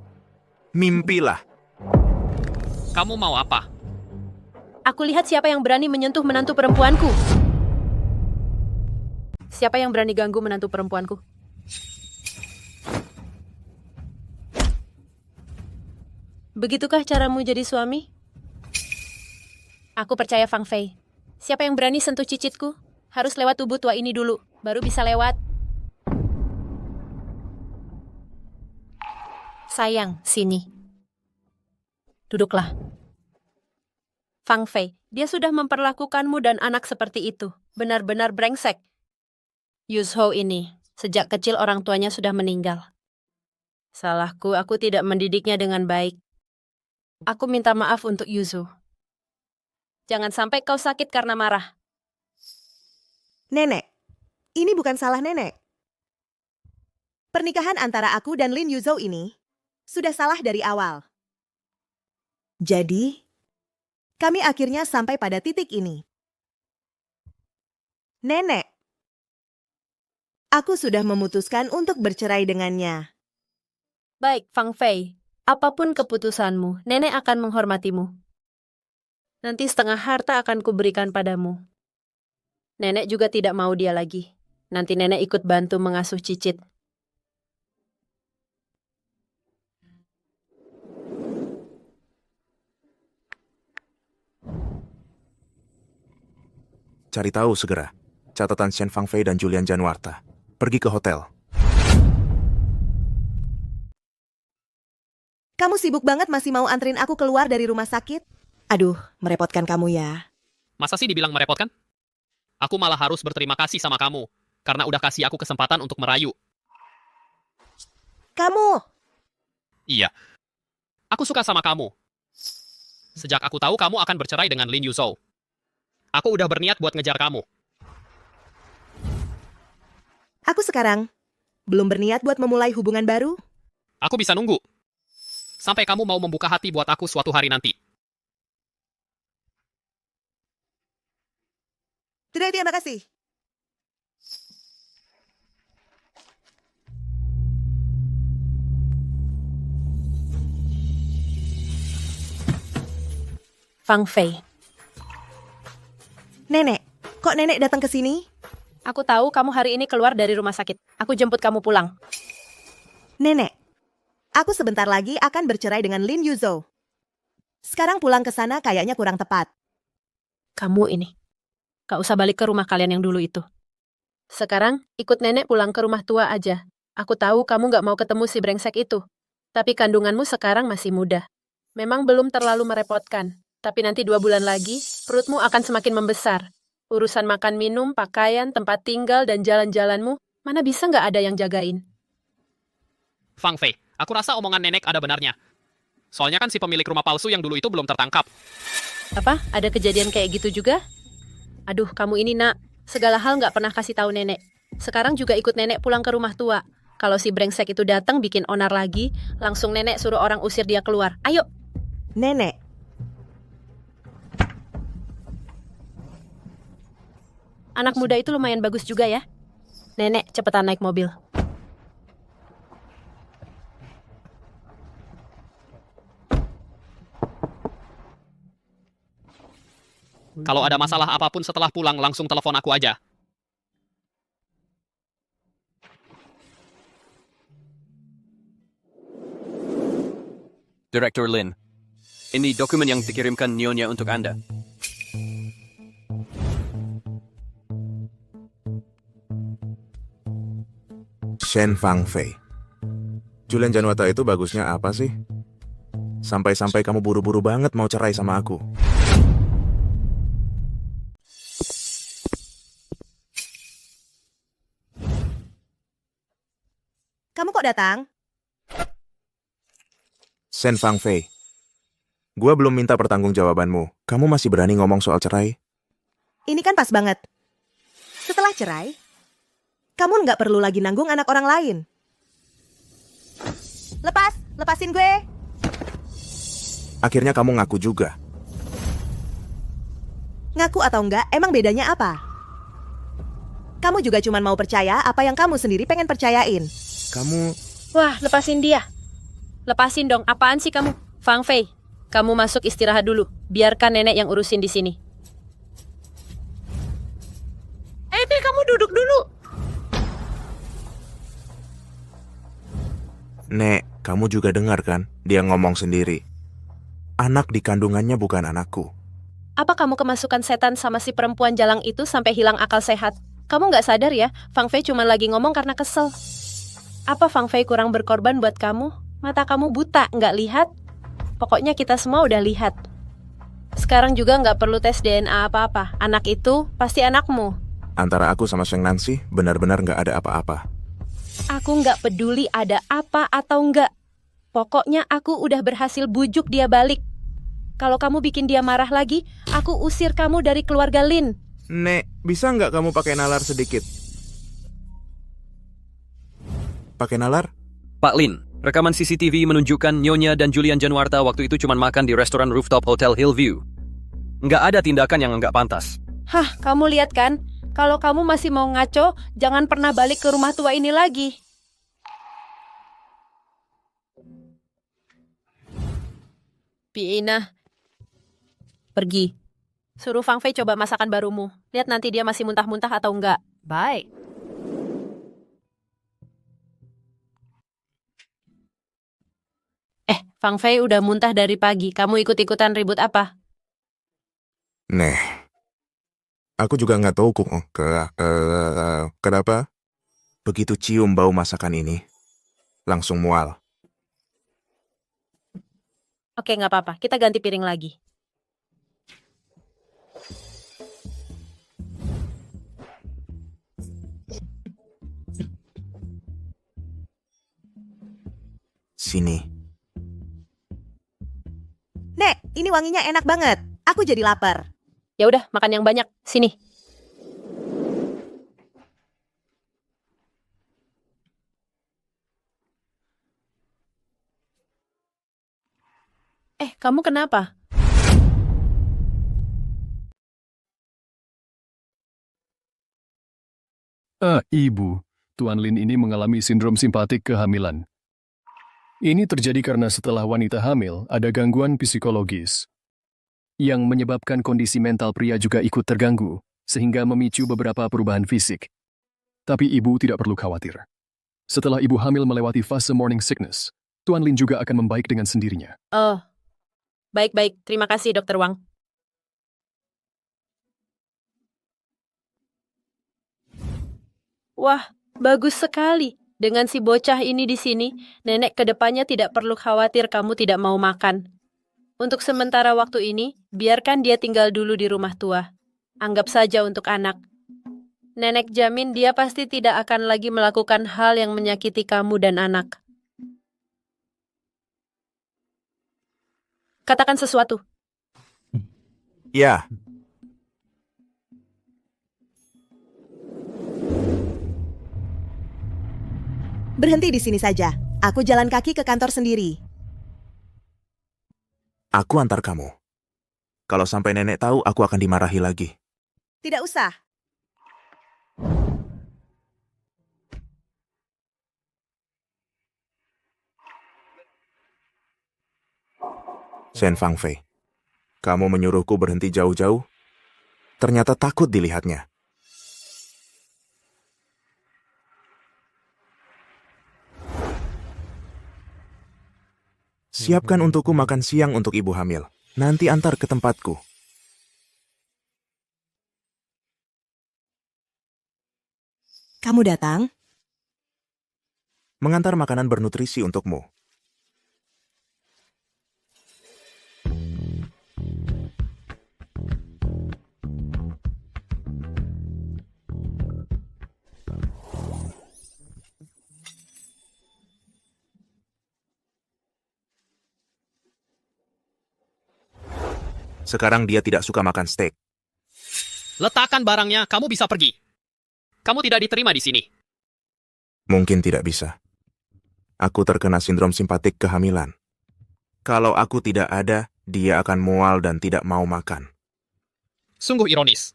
Mimpilah. Kamu mau apa? Aku lihat siapa yang berani menyentuh menantu perempuanku. Siapa yang berani ganggu menantu perempuanku? Begitukah caramu jadi suami? Aku percaya Fang Fei. Siapa yang berani sentuh cicitku? Harus lewat tubuh tua ini dulu, baru bisa lewat. Sayang, sini. Duduklah. Fang Fei, dia sudah memperlakukanmu dan anak seperti itu. Benar-benar brengsek. Yuzhou ini, sejak kecil orang tuanya sudah meninggal. Salahku, aku tidak mendidiknya dengan baik. Aku minta maaf untuk Yuzu. Jangan sampai kau sakit karena marah. Nenek, ini bukan salah nenek. Pernikahan antara aku dan Lin Yuzo ini sudah salah dari awal. Jadi, kami akhirnya sampai pada titik ini. Nenek, aku sudah memutuskan untuk bercerai dengannya. Baik, Fang Fei. Apapun keputusanmu, nenek akan menghormatimu. Nanti setengah harta akan kuberikan padamu. Nenek juga tidak mau dia lagi. Nanti nenek ikut bantu mengasuh Cicit. Cari tahu segera. Catatan Shen Fangfei dan Julian Januarta. Pergi ke hotel. Kamu sibuk banget masih mau anterin aku keluar dari rumah sakit? Aduh, merepotkan kamu ya. Masa sih dibilang merepotkan? Aku malah harus berterima kasih sama kamu, karena udah kasih aku kesempatan untuk merayu. Kamu! Iya. Aku suka sama kamu. Sejak aku tahu kamu akan bercerai dengan Lin Yuzhou. Aku udah berniat buat ngejar kamu. Aku sekarang belum berniat buat memulai hubungan baru. Aku bisa nunggu. Sampai kamu mau membuka hati buat aku suatu hari nanti. Terima kasih. Fang Fei. Nenek, kok nenek datang ke sini? Aku tahu kamu hari ini keluar dari rumah sakit. Aku jemput kamu pulang. Nenek, aku sebentar lagi akan bercerai dengan Lin Yuzhou. Sekarang pulang ke sana kayaknya kurang tepat. Kamu ini. Gak usah balik ke rumah kalian yang dulu itu. Sekarang, ikut nenek pulang ke rumah tua aja. Aku tahu kamu gak mau ketemu si brengsek itu. Tapi kandunganmu sekarang masih muda. Memang belum terlalu merepotkan. Tapi nanti 2 bulan lagi, perutmu akan semakin membesar. Urusan makan minum, pakaian, tempat tinggal, dan jalan-jalanmu, mana bisa nggak ada yang jagain? Fang Fei, aku rasa omongan nenek ada benarnya. Soalnya kan si pemilik rumah palsu yang dulu itu belum tertangkap. Apa? Ada kejadian kayak gitu juga? Aduh, kamu ini nak, segala hal nggak pernah kasih tahu nenek. Sekarang juga ikut nenek pulang ke rumah tua. Kalau si brengsek itu datang bikin onar lagi, langsung nenek suruh orang usir dia keluar. Ayo! Nenek. Anak muda itu lumayan bagus juga ya. Nenek, cepetan naik mobil. Kalau ada masalah apapun setelah pulang, langsung telepon aku aja. Direktur Lin, ini dokumen yang dikirimkan Nyonya untuk Anda. Shen Fangfei. Julian Januarta itu bagusnya apa sih? Sampai-sampai kamu buru-buru banget mau cerai sama aku. Kamu kok datang? Shen Fangfei. Gua belum minta pertanggungjawabanmu. Kamu masih berani ngomong soal cerai? Ini kan pas banget. Setelah cerai, kamu nggak perlu lagi nanggung anak orang lain. Lepasin gue. Akhirnya kamu ngaku juga. Ngaku atau enggak, emang bedanya apa? Kamu juga cuma mau percaya apa yang kamu sendiri pengen percayain. Kamu... Wah, lepasin dia. Lepasin dong, apaan sih kamu? Fang Fei, kamu masuk istirahat dulu. Biarkan nenek yang urusin di sini. Kamu duduk dulu. Nek, kamu juga dengar kan? Dia ngomong sendiri. Anak di kandungannya bukan anakku. Apa kamu kemasukan setan sama si perempuan jalang itu sampai hilang akal sehat? Kamu nggak sadar ya, Fang Fei cuma lagi ngomong karena kesel. Apa Fang Fei kurang berkorban buat kamu? Mata kamu buta, nggak lihat? Pokoknya kita semua udah lihat. Sekarang juga nggak perlu tes DNA apa-apa. Anak itu pasti anakmu. Antara aku sama Sheng Nancy, benar-benar nggak ada apa-apa. Aku nggak peduli ada apa atau nggak. Pokoknya aku udah berhasil bujuk dia balik. Kalau kamu bikin dia marah lagi, aku usir kamu dari keluarga Lin. Nek, bisa nggak kamu pakai nalar sedikit? Pakai nalar? Pak Lin, rekaman CCTV menunjukkan Nyonya dan Julian Januarta waktu itu cuma makan di restoran rooftop Hotel Hillview. Nggak ada tindakan yang nggak pantas. Hah, kamu lihat kan? Kalau kamu masih mau ngaco, jangan pernah balik ke rumah tua ini lagi. Piina, pergi. Suruh Fang Fei coba masakan barumu. Lihat nanti dia masih muntah-muntah atau enggak. Baik. Fang Fei udah muntah dari pagi. Kamu ikut-ikutan ribut apa? Neh, aku juga nggak tahu kok kenapa begitu cium bau masakan ini langsung mual. Oke, nggak apa-apa. Kita ganti piring lagi. Sini. Nek, ini wanginya enak banget. Aku jadi lapar. Ya udah, makan yang banyak. Sini. Kamu kenapa? Ibu, Tuan Lin ini mengalami sindrom simpatik kehamilan. Ini terjadi karena setelah wanita hamil, ada gangguan psikologis yang menyebabkan kondisi mental pria juga ikut terganggu, sehingga memicu beberapa perubahan fisik. Tapi ibu tidak perlu khawatir. Setelah ibu hamil melewati fase morning sickness, Tuan Lin juga akan membaik dengan sendirinya. Oh, baik-baik. Terima kasih, Dr. Wang. Wah, bagus sekali. Dengan si bocah ini di sini, nenek kedepannya tidak perlu khawatir kamu tidak mau makan. Untuk sementara waktu ini, biarkan dia tinggal dulu di rumah tua. Anggap saja untuk anak. Nenek jamin dia pasti tidak akan lagi melakukan hal yang menyakiti kamu dan anak. Katakan sesuatu. Ya. Berhenti di sini saja. Aku jalan kaki ke kantor sendiri. Aku antar kamu. Kalau sampai nenek tahu, aku akan dimarahi lagi. Tidak usah. Shen Fang Fei, kamu menyuruhku berhenti jauh-jauh? Ternyata takut dilihatnya. Siapkan untukku makan siang untuk ibu hamil. Nanti antar ke tempatku. Kamu datang? Mengantar makanan bernutrisi untukmu. Sekarang dia tidak suka makan steak. Letakkan barangnya, kamu bisa pergi. Kamu tidak diterima di sini. Mungkin tidak bisa. Aku terkena sindrom simpatik kehamilan. Kalau aku tidak ada, dia akan mual dan tidak mau makan. Sungguh ironis.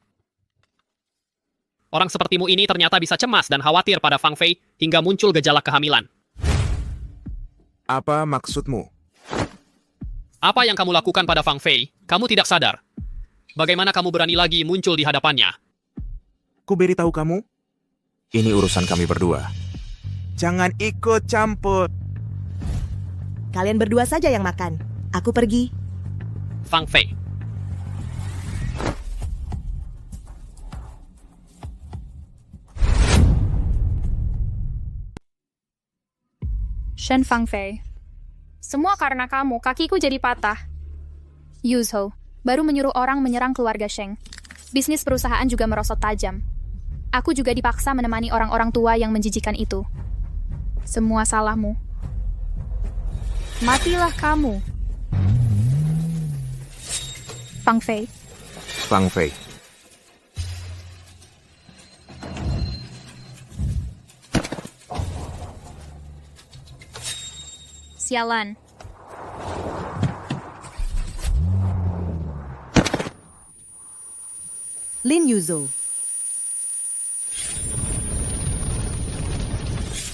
Orang sepertimu ini ternyata bisa cemas dan khawatir pada Fang Fei hingga muncul gejala kehamilan. Apa maksudmu? Apa yang kamu lakukan pada Fang Fei, kamu tidak sadar. Bagaimana kamu berani lagi muncul di hadapannya? Ku beritahu kamu, ini urusan kami berdua. Jangan ikut campur. Kalian berdua saja yang makan. Aku pergi. Fang Fei. Shen Fang Fei. Semua karena kamu, kakiku jadi patah. Yuzhou baru menyuruh orang menyerang keluarga Sheng. Bisnis perusahaan juga merosot tajam. Aku juga dipaksa menemani orang-orang tua yang menjijikan itu. Semua salahmu. Matilah kamu. Fang Fei. Fang Fei. Sialan. Lin Yuzhou.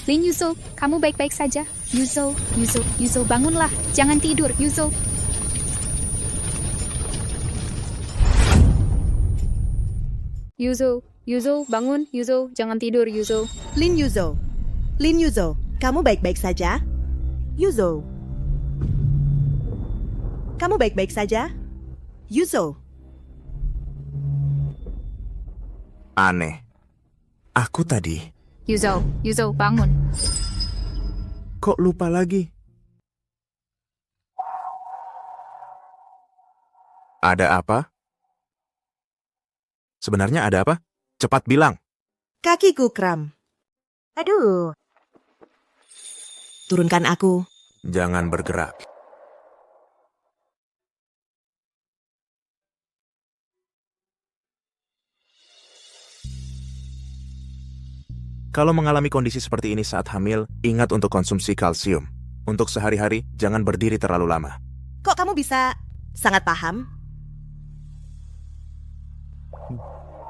Lin Yuzo, kamu baik-baik saja? Yuzo, bangunlah. Jangan tidur, Yuzo. Yuzo, bangun, Yuzo. Jangan tidur, Yuzo. Lin Yuzo, kamu baik-baik saja? Yuzo. Kamu baik-baik saja? Yuzo. Aneh. Aku tadi. Yuzo, bangun. Kok lupa lagi? Ada apa? Sebenarnya ada apa? Cepat bilang. Kakiku kram. Aduh. Turunkan aku. Jangan bergerak. Kalau mengalami kondisi seperti ini saat hamil, ingat untuk konsumsi kalsium. Untuk sehari-hari, jangan berdiri terlalu lama. Kok kamu bisa sangat paham?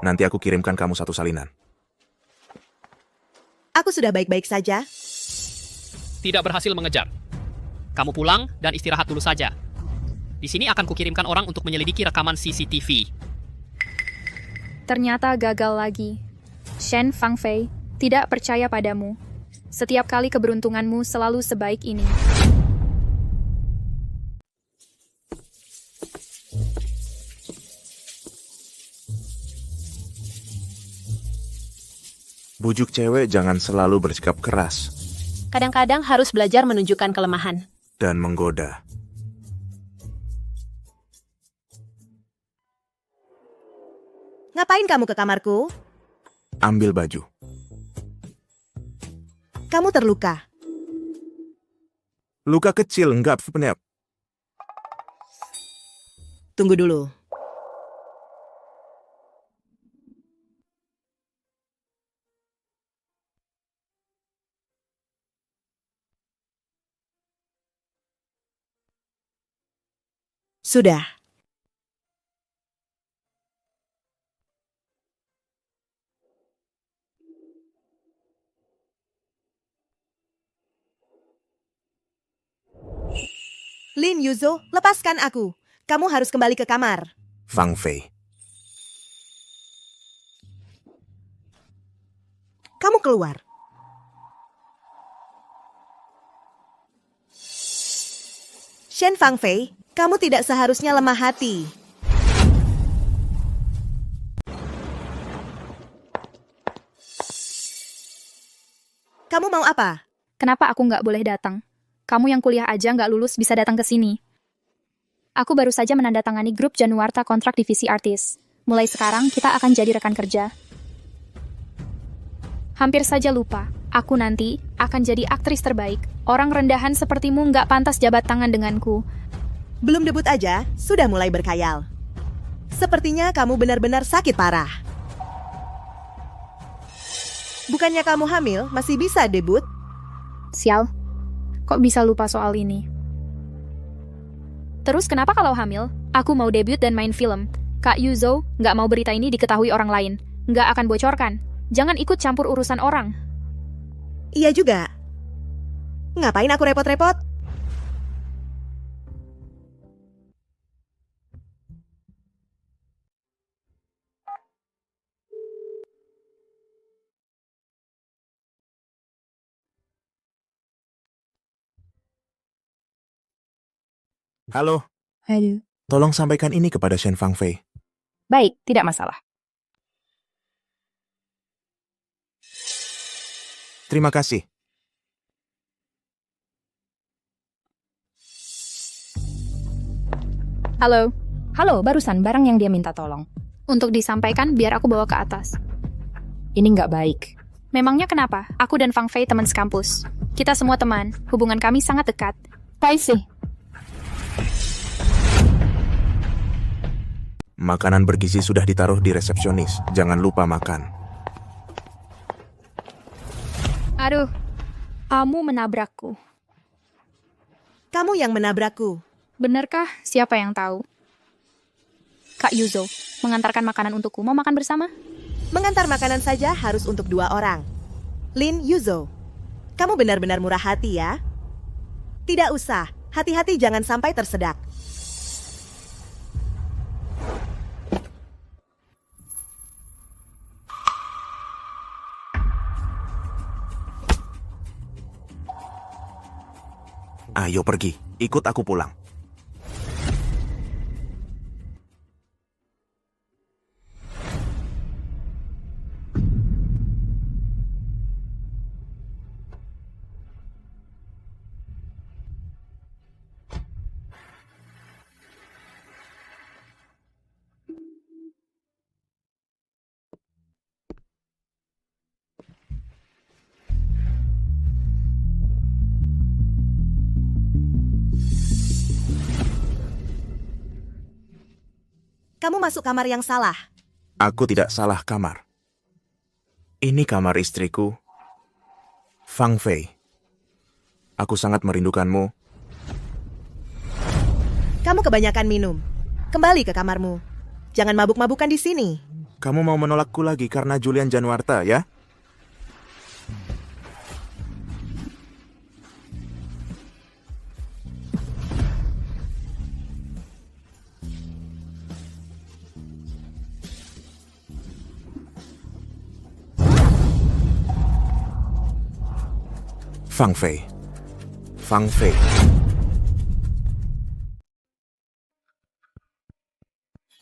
Nanti aku kirimkan kamu satu salinan. Aku sudah baik-baik saja. Tidak berhasil mengejar. Kamu pulang dan istirahat dulu saja. Di sini akan kukirimkan orang untuk menyelidiki rekaman CCTV. Ternyata gagal lagi. Shen Fangfei, tidak percaya padamu. Setiap kali keberuntunganmu selalu sebaik ini. Bujuk cewek jangan selalu bersikap keras Kadang-kadang harus belajar menunjukkan kelemahan. dan menggoda. Ngapain kamu ke kamarku? Ambil baju. Kamu terluka. Luka kecil, enggak penep. Tunggu dulu. Sudah. Lin Yuzo, lepaskan aku. Kamu harus kembali ke kamar. Fang Fei. Kamu keluar. Shen Fangfei, kamu tidak seharusnya lemah hati. Kamu mau apa? Kenapa aku nggak boleh datang? Kamu yang kuliah aja nggak lulus bisa datang ke sini. Aku baru saja menandatangani grup Januarta kontrak divisi artis. Mulai sekarang kita akan jadi rekan kerja. Hampir saja lupa, aku nanti akan jadi aktris terbaik. Orang rendahan sepertimu nggak pantas jabat tangan denganku. Belum debut aja, sudah mulai berkhayal. Sepertinya kamu benar-benar sakit parah. Bukannya kamu hamil, masih bisa debut? Sial, kok bisa lupa soal ini? Terus kenapa kalau hamil, aku mau debut dan main film? Kak Yuzo nggak mau berita ini diketahui orang lain. Nggak akan bocorkan. Jangan ikut campur urusan orang. Iya juga. Ngapain aku repot-repot? Halo, Halo. tolong sampaikan ini kepada Shen Fangfei. Baik, tidak masalah. Terima kasih. Halo, Halo, barusan barang yang dia minta tolong. untuk disampaikan biar aku bawa ke atas. Ini nggak baik. Memangnya kenapa? Aku dan Fang Fei teman sekampus. Kita semua teman, hubungan kami sangat dekat. Sih. Makanan bergizi sudah ditaruh di resepsionis. Jangan lupa makan. Aduh, kamu menabrakku. Kamu yang menabrakku. Benarkah? Siapa yang tahu? Kak Yuzo, mengantarkan makanan untukku. Mau makan bersama? Mengantar makanan saja harus untuk 2 orang. Lin Yuzo, Kamu benar-benar murah hati ya. Tidak usah, hati-hati jangan sampai tersedak. Ayo pergi, ikut aku pulang. Kamu masuk kamar yang salah. Aku tidak salah kamar. Ini kamar istriku, Fang Fei. Aku sangat merindukanmu. Kamu kebanyakan minum. Kembali ke kamarmu. Jangan mabuk-mabukan di sini. Kamu mau menolakku lagi karena Julian Januarta, ya? Fang Fei. Fang Fei.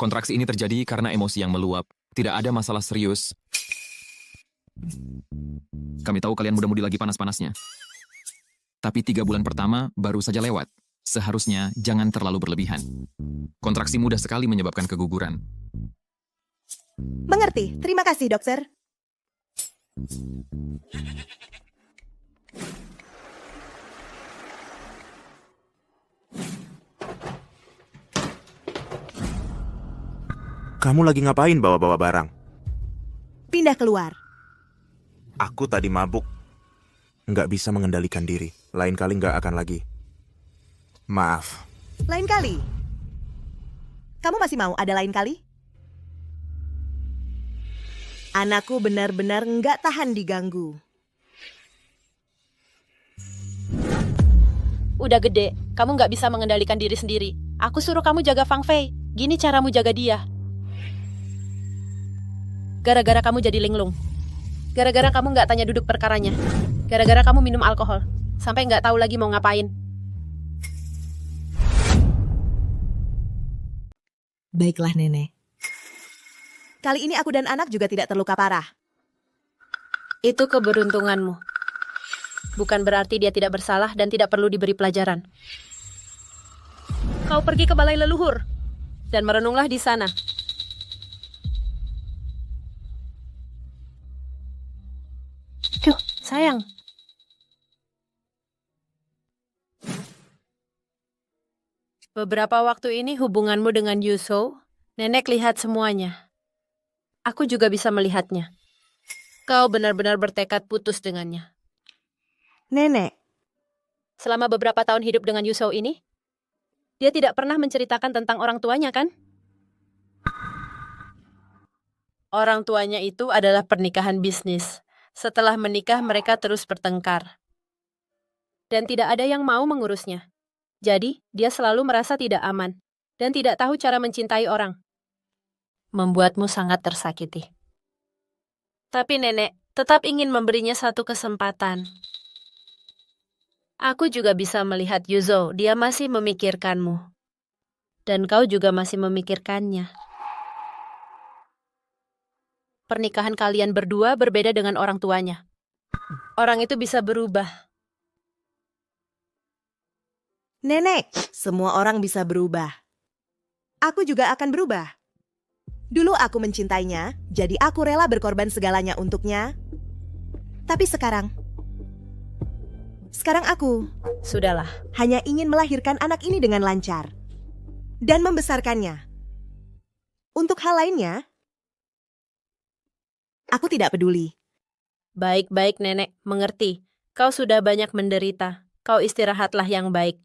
Kontraksi ini terjadi karena emosi yang meluap. Tidak ada masalah serius. Kami tahu kalian muda-mudi lagi panas-panasnya. Tapi 3 bulan pertama baru saja lewat. Seharusnya jangan terlalu berlebihan. Kontraksi mudah sekali menyebabkan keguguran. Mengerti. Terima kasih, dokter. Kamu lagi ngapain bawa-bawa barang? Pindah keluar. Aku tadi mabuk. Nggak bisa mengendalikan diri. Lain kali nggak akan lagi. Maaf. Lain kali. Kamu masih mau ada lain kali? Anakku benar-benar nggak tahan diganggu. Udah gede, kamu nggak bisa mengendalikan diri sendiri. Aku suruh kamu jaga Fang Fei. Gini caramu jaga dia. Gara-gara kamu jadi linglung. Gara-gara kamu nggak tanya duduk perkaranya. Gara-gara kamu minum alkohol. Sampai nggak tahu lagi mau ngapain. Baiklah, Nenek. Kali ini aku dan anak juga tidak terluka parah. Itu keberuntunganmu. Bukan berarti dia tidak bersalah dan tidak perlu diberi pelajaran. Kau pergi ke balai leluhur dan merenunglah di sana. Sayang. Beberapa waktu ini hubunganmu dengan Yuzhou, Nenek lihat semuanya. Aku juga bisa melihatnya. Kau benar-benar bertekad putus dengannya. Nenek. Selama beberapa tahun hidup dengan Yuzhou ini, dia tidak pernah menceritakan tentang orang tuanya, kan? Orang tuanya itu adalah pernikahan bisnis. Setelah menikah, mereka terus bertengkar. Dan tidak ada yang mau mengurusnya. Jadi, dia selalu merasa tidak aman dan tidak tahu cara mencintai orang. Membuatmu sangat tersakiti. Tapi Nenek tetap ingin memberinya satu kesempatan. Aku juga bisa melihat Yuzhou, dia masih memikirkanmu. Dan kau juga masih memikirkannya. Pernikahan kalian berdua berbeda dengan orang tuanya. Orang itu bisa berubah. Nenek, semua orang bisa berubah. Aku juga akan berubah. Dulu aku mencintainya, jadi aku rela berkorban segalanya untuknya. Tapi sekarang aku Sudahlah. hanya ingin melahirkan anak ini dengan lancar. Dan membesarkannya. Untuk hal lainnya, aku tidak peduli. Baik-baik Nenek, mengerti. Kau sudah banyak menderita. Kau istirahatlah yang baik.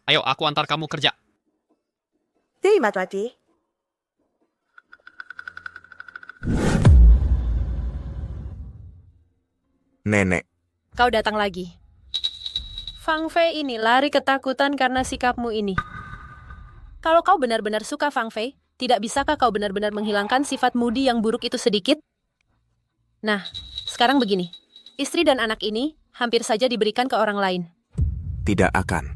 Ayo, aku antar kamu kerja. Terima kasih. Nenek, Kau datang lagi. Fang Fei ini lari ketakutan karena sikapmu ini. Kalau kau benar-benar suka Fang Fei, tidak bisakah kau benar-benar menghilangkan sifat Moody yang buruk itu sedikit? Nah, sekarang begini. Istri dan anak ini hampir saja diberikan ke orang lain. tidak akan.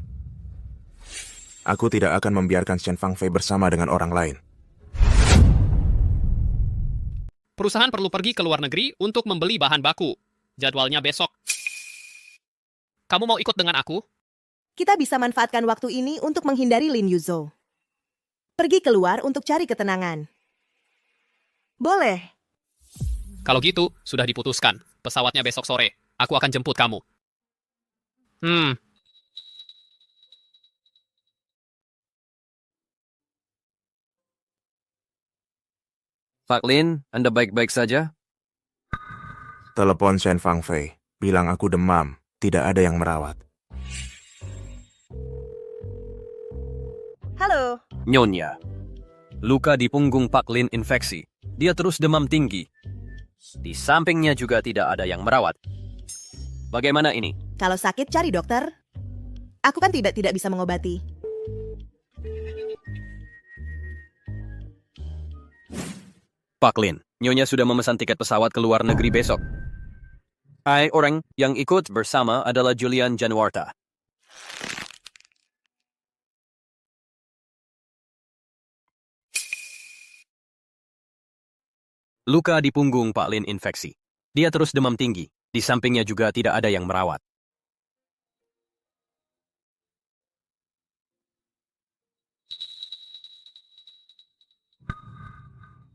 Aku tidak akan membiarkan Shen Fang Fei bersama dengan orang lain. Perusahaan perlu pergi ke luar negeri untuk membeli bahan baku. Jadwalnya besok. Kamu mau ikut dengan aku? Kita bisa manfaatkan waktu ini untuk menghindari Lin Yuzhou. Pergi keluar untuk cari ketenangan. Boleh. Kalau gitu, sudah diputuskan. Pesawatnya besok sore. Aku akan jemput kamu. Pak Lin, Anda baik-baik saja? Telepon Shen Fang Fei. Bilang aku demam. Tidak ada yang merawat. Halo. Nyonya. Luka di punggung Pak Lin infeksi. Dia terus demam tinggi. Di sampingnya juga tidak ada yang merawat. Bagaimana ini? Kalau sakit cari dokter. Aku kan tidak bisa mengobati. Pak Lin, Nyonya sudah memesan tiket pesawat ke luar negeri besok. Orang yang ikut bersama adalah Julian Januarta. Luka di punggung Pak Lin infeksi. Dia terus demam tinggi. Di sampingnya juga tidak ada yang merawat.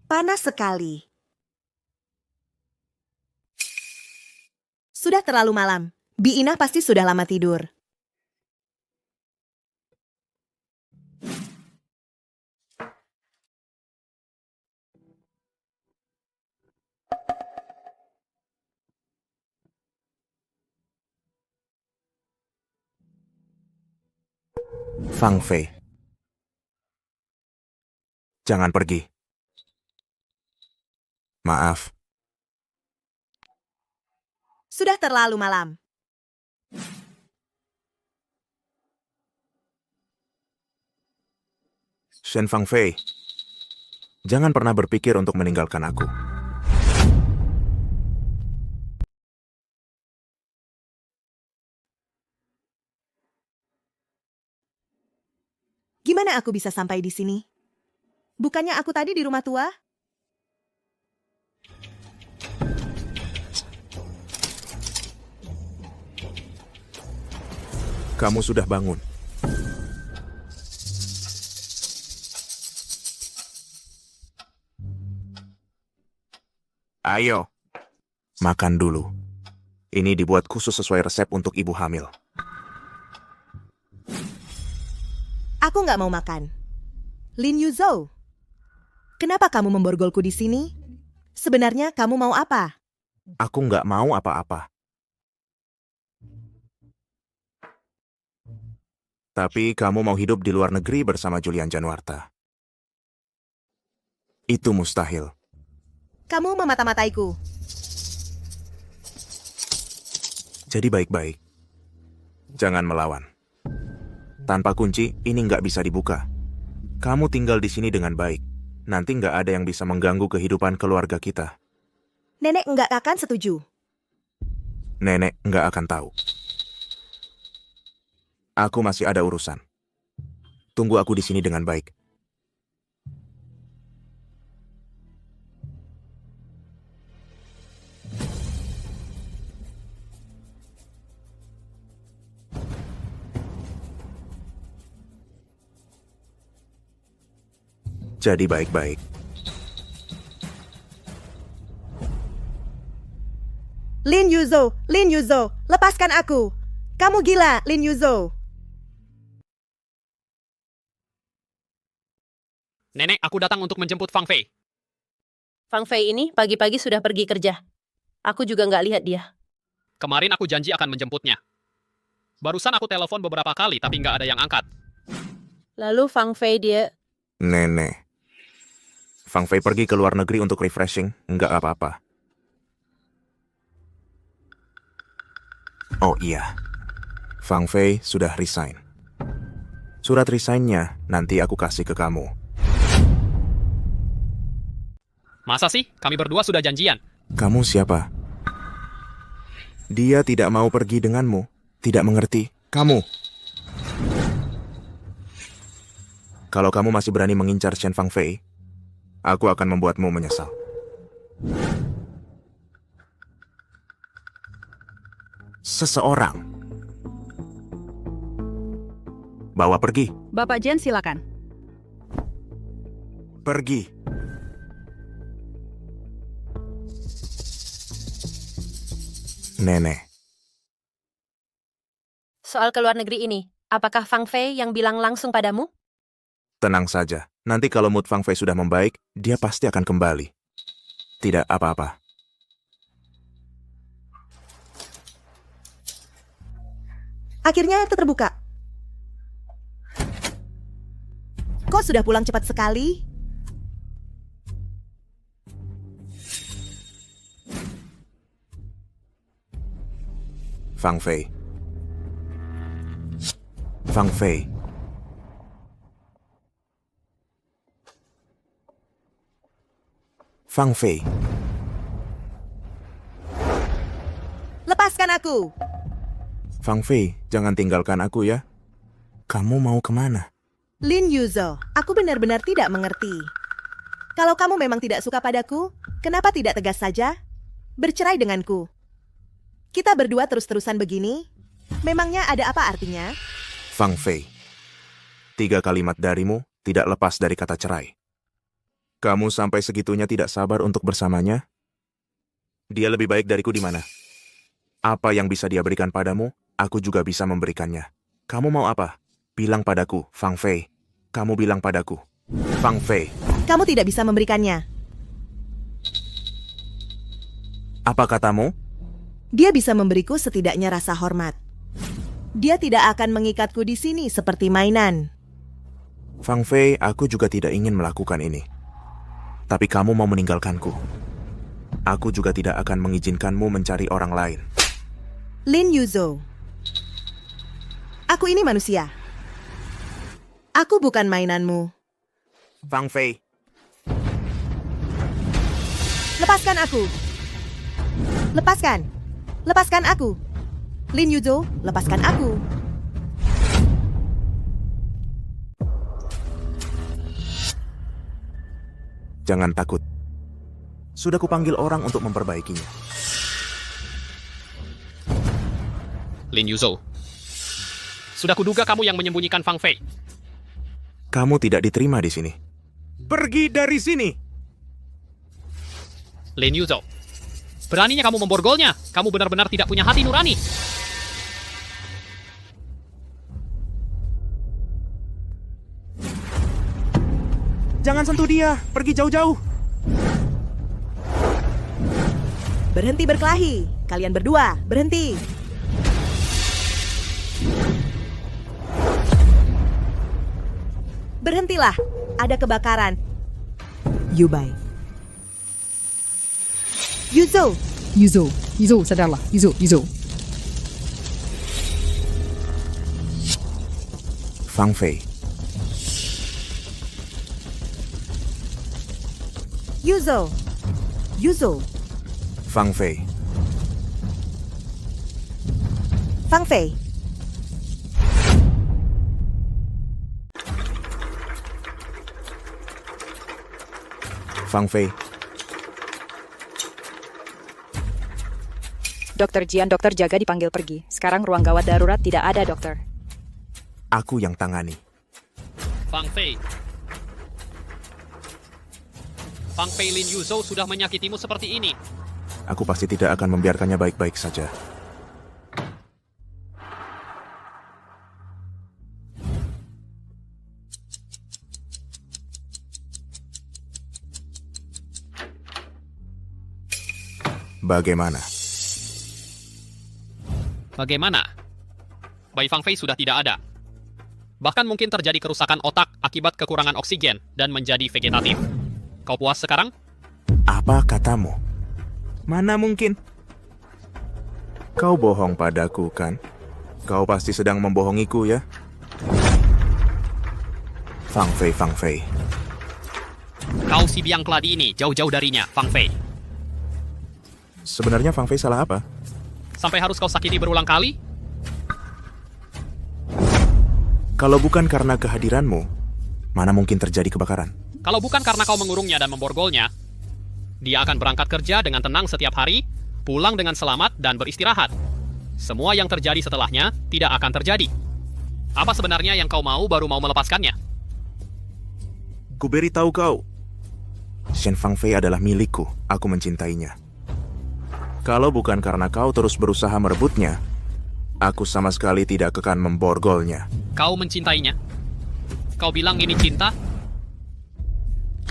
Panas sekali. Sudah terlalu malam. Bi Inah pasti sudah lama tidur. Fang Fei. Jangan pergi. Maaf. Sudah terlalu malam. Shen Fang Fei. Jangan pernah berpikir untuk meninggalkan aku. Gimana aku bisa sampai di sini? Bukannya aku tadi di rumah tua? Kamu sudah bangun. Ayo, makan dulu. Ini dibuat khusus sesuai resep untuk ibu hamil. Aku nggak mau makan. Lin Yuzhou, kenapa kamu memborgolku di sini? Sebenarnya kamu mau apa? Aku nggak mau apa-apa. Tapi kamu mau hidup di luar negeri bersama Julian Januarta. Itu mustahil. Kamu memata-mataiku. Jadi baik-baik. Jangan melawan. Tanpa kunci, ini nggak bisa dibuka. Kamu tinggal di sini dengan baik. Nanti nggak ada yang bisa mengganggu kehidupan keluarga kita. Nenek nggak akan setuju. Nenek nggak akan tahu. Aku masih ada urusan. Tunggu aku di sini dengan baik. Jadi baik-baik. Lin Yuzhou, lepaskan aku. Kamu gila, Lin Yuzhou. Nenek, aku datang untuk menjemput Fang Fei. Fang Fei ini pagi-pagi sudah pergi kerja. Aku juga nggak lihat dia. Kemarin aku janji akan menjemputnya. Barusan aku telepon beberapa kali, tapi nggak ada yang angkat. Lalu Fang Fei dia... Nenek. Fang Fei pergi ke luar negeri untuk refreshing, nggak apa-apa. Oh iya, Fang Fei sudah resign. Surat resign-nya nanti aku kasih ke kamu. Masa sih? Kami berdua sudah janjian. Kamu siapa? Dia tidak mau pergi denganmu. Tidak mengerti. Kamu. Kalau kamu masih berani mengincar Shen Fang Fei, aku akan membuatmu menyesal. Seseorang. Bawa pergi. Bapak Jen, silakan. Pergi. Nenek. Soal ke luar negeri ini, apakah Fang Fei yang bilang langsung padamu? Tenang saja. Nanti kalau mood Fang Fei sudah membaik, dia pasti akan kembali. Tidak apa-apa. Akhirnya itu terbuka. Kok sudah pulang cepat sekali? Fang Fei. Fang Fei. Fang Fei. Lepaskan aku. Fang Fei, jangan tinggalkan aku ya. Kamu mau kemana? Lin Yuzo, aku benar-benar tidak mengerti. Kalau kamu memang tidak suka padaku, kenapa tidak tegas saja? Bercerai denganku. Kita berdua terus-terusan begini? Memangnya ada apa artinya? Fang Fei. 3 kalimat darimu tidak lepas dari kata cerai. Kamu sampai segitunya tidak sabar untuk bersamanya? Dia lebih baik dariku di mana? Apa yang bisa dia berikan padamu, aku juga bisa memberikannya. Kamu mau apa? Bilang padaku, Fang Fei. Kamu bilang padaku. Fang Fei. Kamu tidak bisa memberikannya. Apa katamu? Dia bisa memberiku setidaknya rasa hormat. Dia tidak akan mengikatku di sini seperti mainan. Fang Fei, aku juga tidak ingin melakukan ini. Tapi kamu mau meninggalkanku. Aku juga tidak akan mengizinkanmu mencari orang lain. Lin Yuzo. Aku ini manusia. Aku bukan mainanmu. Fang Fei. Lepaskan aku. Lepaskan. Lepaskan aku. Lin Yuzo, lepaskan aku. Jangan takut. Sudah kupanggil orang untuk memperbaikinya. Lin Yuzo. Sudah kuduga kamu yang menyembunyikan Fang Fei. Kamu tidak diterima di sini. Pergi dari sini! Lin Yuzo. Beraninya kamu memborgolnya. Kamu benar-benar tidak punya hati nurani. Jangan sentuh dia. Pergi jauh-jauh. Berhenti berkelahi. Kalian berdua, berhenti. Berhentilah. Ada kebakaran. Yubai. Yuzo. Yuzo, sadarlah. Yuzo. Fang Fei. Yuzo. Fang Fei. Fang Fei. Fang Fei. Dokter Jian, dokter jaga dipanggil pergi. Sekarang ruang gawat darurat tidak ada, dokter. Aku yang tangani. Fang Fei. Fang Fei, Lin Yuzo sudah menyakitimu seperti ini. Aku pasti tidak akan membiarkannya baik-baik saja. Bagaimana? Bagaimana? Bayi Fang Fei sudah tidak ada. Bahkan mungkin terjadi kerusakan otak akibat kekurangan oksigen dan menjadi vegetatif. Kau puas sekarang? Apa katamu? Mana mungkin? Kau bohong padaku, kan? Kau pasti sedang membohongiku, ya? Fang Fei, Fang Fei. Kau si biang keladi ini, jauh-jauh darinya, Fang Fei. Sebenarnya Fang Fei salah apa? Sampai harus kau sakiti berulang kali? Kalau bukan karena kehadiranmu, mana mungkin terjadi kebakaran? Kalau bukan karena kau mengurungnya dan memborgolnya, dia akan berangkat kerja dengan tenang setiap hari, pulang dengan selamat dan beristirahat. Semua yang terjadi setelahnya tidak akan terjadi. Apa sebenarnya yang kau mau baru mau melepaskannya? Ku beritahu kau. Shen Fang Fei adalah milikku, aku mencintainya. Kalau bukan karena kau terus berusaha merebutnya, aku sama sekali tidak akan memborgolnya. Kau mencintainya? Kau bilang ini cinta?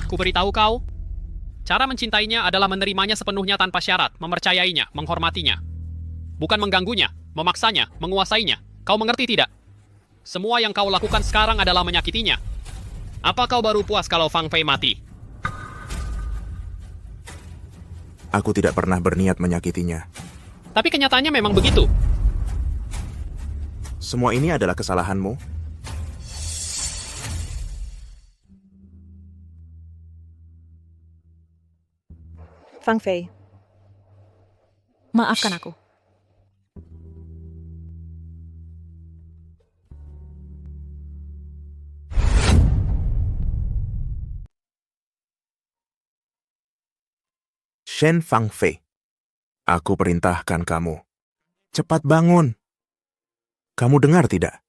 Ku beritahu kau, cara mencintainya adalah menerimanya sepenuhnya tanpa syarat, mempercayainya, menghormatinya. Bukan mengganggunya, memaksanya, menguasainya. Kau mengerti tidak? Semua yang kau lakukan sekarang adalah menyakitinya. Apa kau baru puas kalau Fang Fei mati? Aku tidak pernah berniat menyakitinya. Tapi kenyataannya memang begitu. Semua ini adalah kesalahanmu. Fang Fei, maafkan aku. Shen Fang Fei, aku perintahkan kamu. Cepat bangun. Kamu dengar tidak?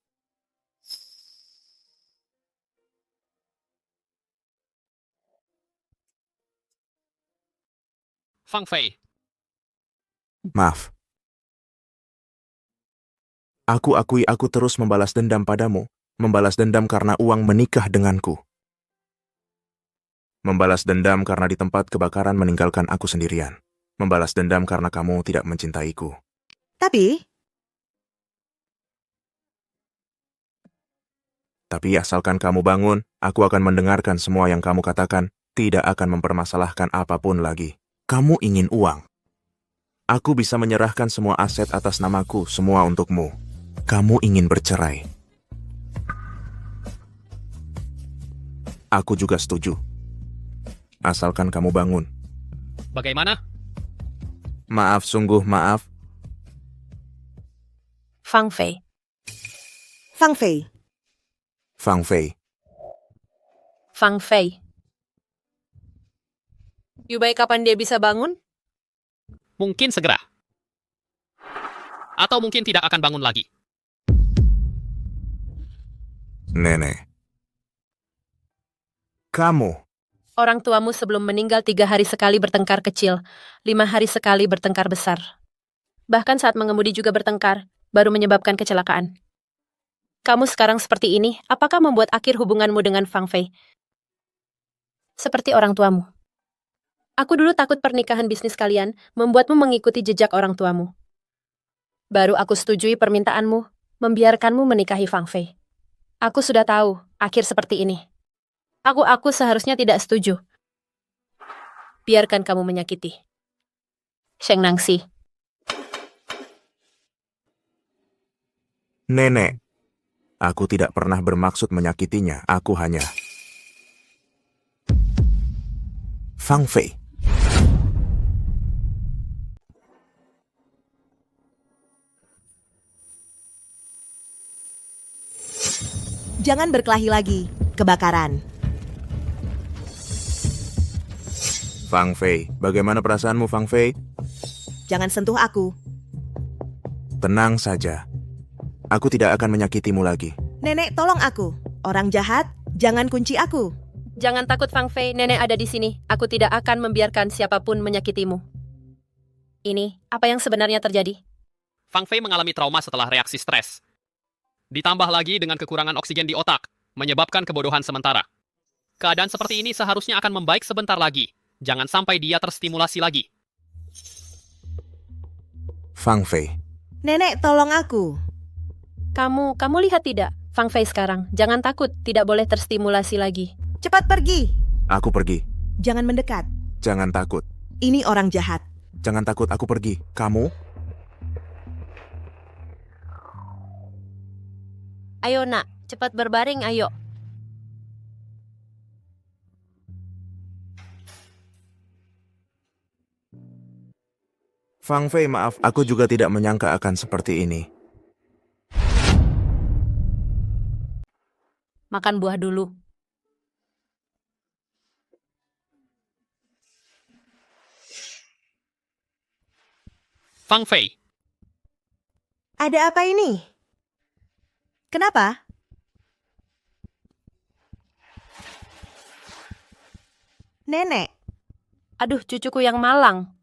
Fang Fei, Maaf. Aku akui aku terus membalas dendam padamu. Membalas dendam karena uang menikah denganku. Membalas dendam karena di tempat kebakaran meninggalkan aku sendirian. Membalas dendam karena kamu tidak mencintaiku. Tapi asalkan kamu bangun, aku akan mendengarkan semua yang kamu katakan, tidak akan mempermasalahkan apapun lagi. Kamu ingin uang. Aku bisa menyerahkan semua aset atas namaku, semua untukmu. Kamu ingin bercerai. Aku juga setuju. Asalkan kamu bangun. bagaimana? Maaf, sungguh maaf. Fang Fei. Fang Fei. Fang Fei. Fang Fei. Yubai kapan dia bisa bangun? Mungkin segera. Atau mungkin tidak akan bangun lagi. Nenek. Kamu. Orang tuamu sebelum meninggal 3 hari sekali bertengkar kecil, 5 hari sekali bertengkar besar. Bahkan saat mengemudi juga bertengkar, baru menyebabkan kecelakaan. Kamu sekarang seperti ini, apakah membuat akhir hubunganmu dengan Fang Fei? Seperti orang tuamu. Aku dulu takut pernikahan bisnis kalian membuatmu mengikuti jejak orang tuamu. Baru aku setujui permintaanmu, membiarkanmu menikahi Fang Fei. Aku sudah tahu, akhir seperti ini. Aku seharusnya tidak setuju. Biarkan kamu menyakiti. Sheng Nangxi. Nenek. Aku tidak pernah bermaksud menyakitinya, aku hanya... Fang Fei. Jangan berkelahi lagi. Kebakaran. Fang Fei, bagaimana perasaanmu, Fang Fei? Jangan sentuh aku. Tenang saja. Aku tidak akan menyakitimu lagi. Nenek, tolong aku. Orang jahat, jangan kunci aku. Jangan takut Fang Fei, nenek ada di sini. Aku tidak akan membiarkan siapapun menyakitimu. Ini, apa yang sebenarnya terjadi? Fang Fei mengalami trauma setelah reaksi stres. Ditambah lagi dengan kekurangan oksigen di otak, menyebabkan kebodohan sementara. Keadaan seperti ini seharusnya akan membaik sebentar lagi. Jangan sampai dia terstimulasi lagi. Fang Fei. Nenek, tolong aku. Kamu lihat tidak? Fang Fei sekarang. Jangan takut, tidak boleh terstimulasi lagi. Cepat pergi. Aku pergi. Jangan mendekat. Jangan takut. Ini orang jahat. Jangan takut, aku pergi. Kamu? Ayo nak, cepat berbaring ayo. Fang Fei, maaf, aku juga tidak menyangka akan seperti ini. Makan buah dulu. Fang Fei, Ada apa ini? Kenapa? Nenek, Aduh, cucuku yang malang.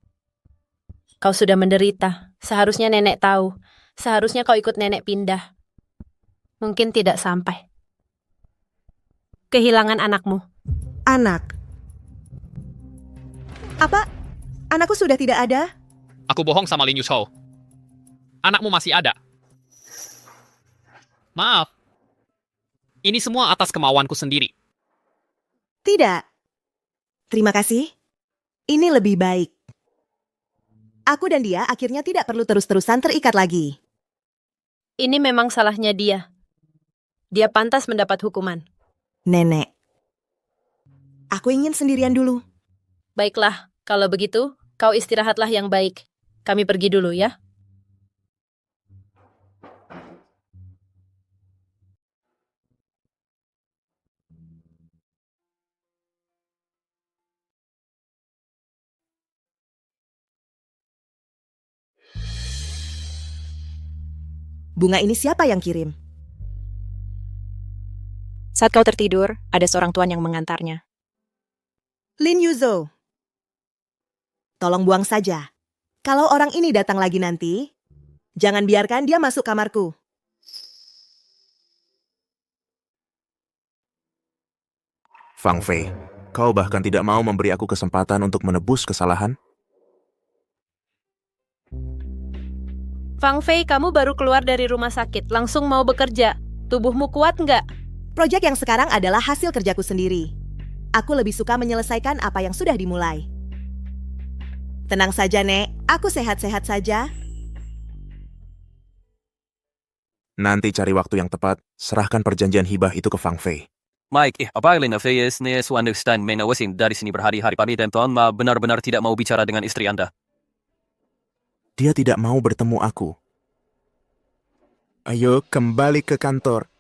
Kau sudah menderita. Seharusnya nenek tahu. Seharusnya kau ikut nenek pindah. Mungkin tidak sampai. Kehilangan anakmu. anak. Apa? Anakku sudah tidak ada? aku bohong sama Lin Yuzhou. Anakmu masih ada. Maaf. Ini semua atas kemauanku sendiri. Tidak. Terima kasih. Ini lebih baik. Aku dan dia akhirnya tidak perlu terus-terusan terikat lagi. Ini memang salahnya dia. Dia pantas mendapat hukuman. Nenek. Aku ingin sendirian dulu. Baiklah, kalau begitu, kau istirahatlah yang baik. Kami pergi dulu ya. Bunga ini siapa yang kirim? Saat kau tertidur, ada seorang tuan yang mengantarnya. Lin Yuzhou. Tolong buang saja. Kalau orang ini datang lagi nanti, jangan biarkan dia masuk kamarku. Fang Fei, kau bahkan tidak mau memberi aku kesempatan untuk menebus kesalahan? Fang Fei, kamu baru keluar dari rumah sakit, langsung mau bekerja. Tubuhmu kuat nggak? Proyek yang sekarang adalah hasil kerjaku sendiri. Aku lebih suka menyelesaikan apa yang sudah dimulai. Tenang saja, Nek. Aku sehat-sehat saja. Nanti cari waktu yang tepat, serahkan perjanjian hibah itu ke Fang Fei. Mike, apakah Lin Fei understand menawasin dari sini berhari-hari pagi dan tuan ma benar-benar tidak mau bicara dengan istri Anda? Dia tidak mau bertemu aku. Ayo kembali ke kantor.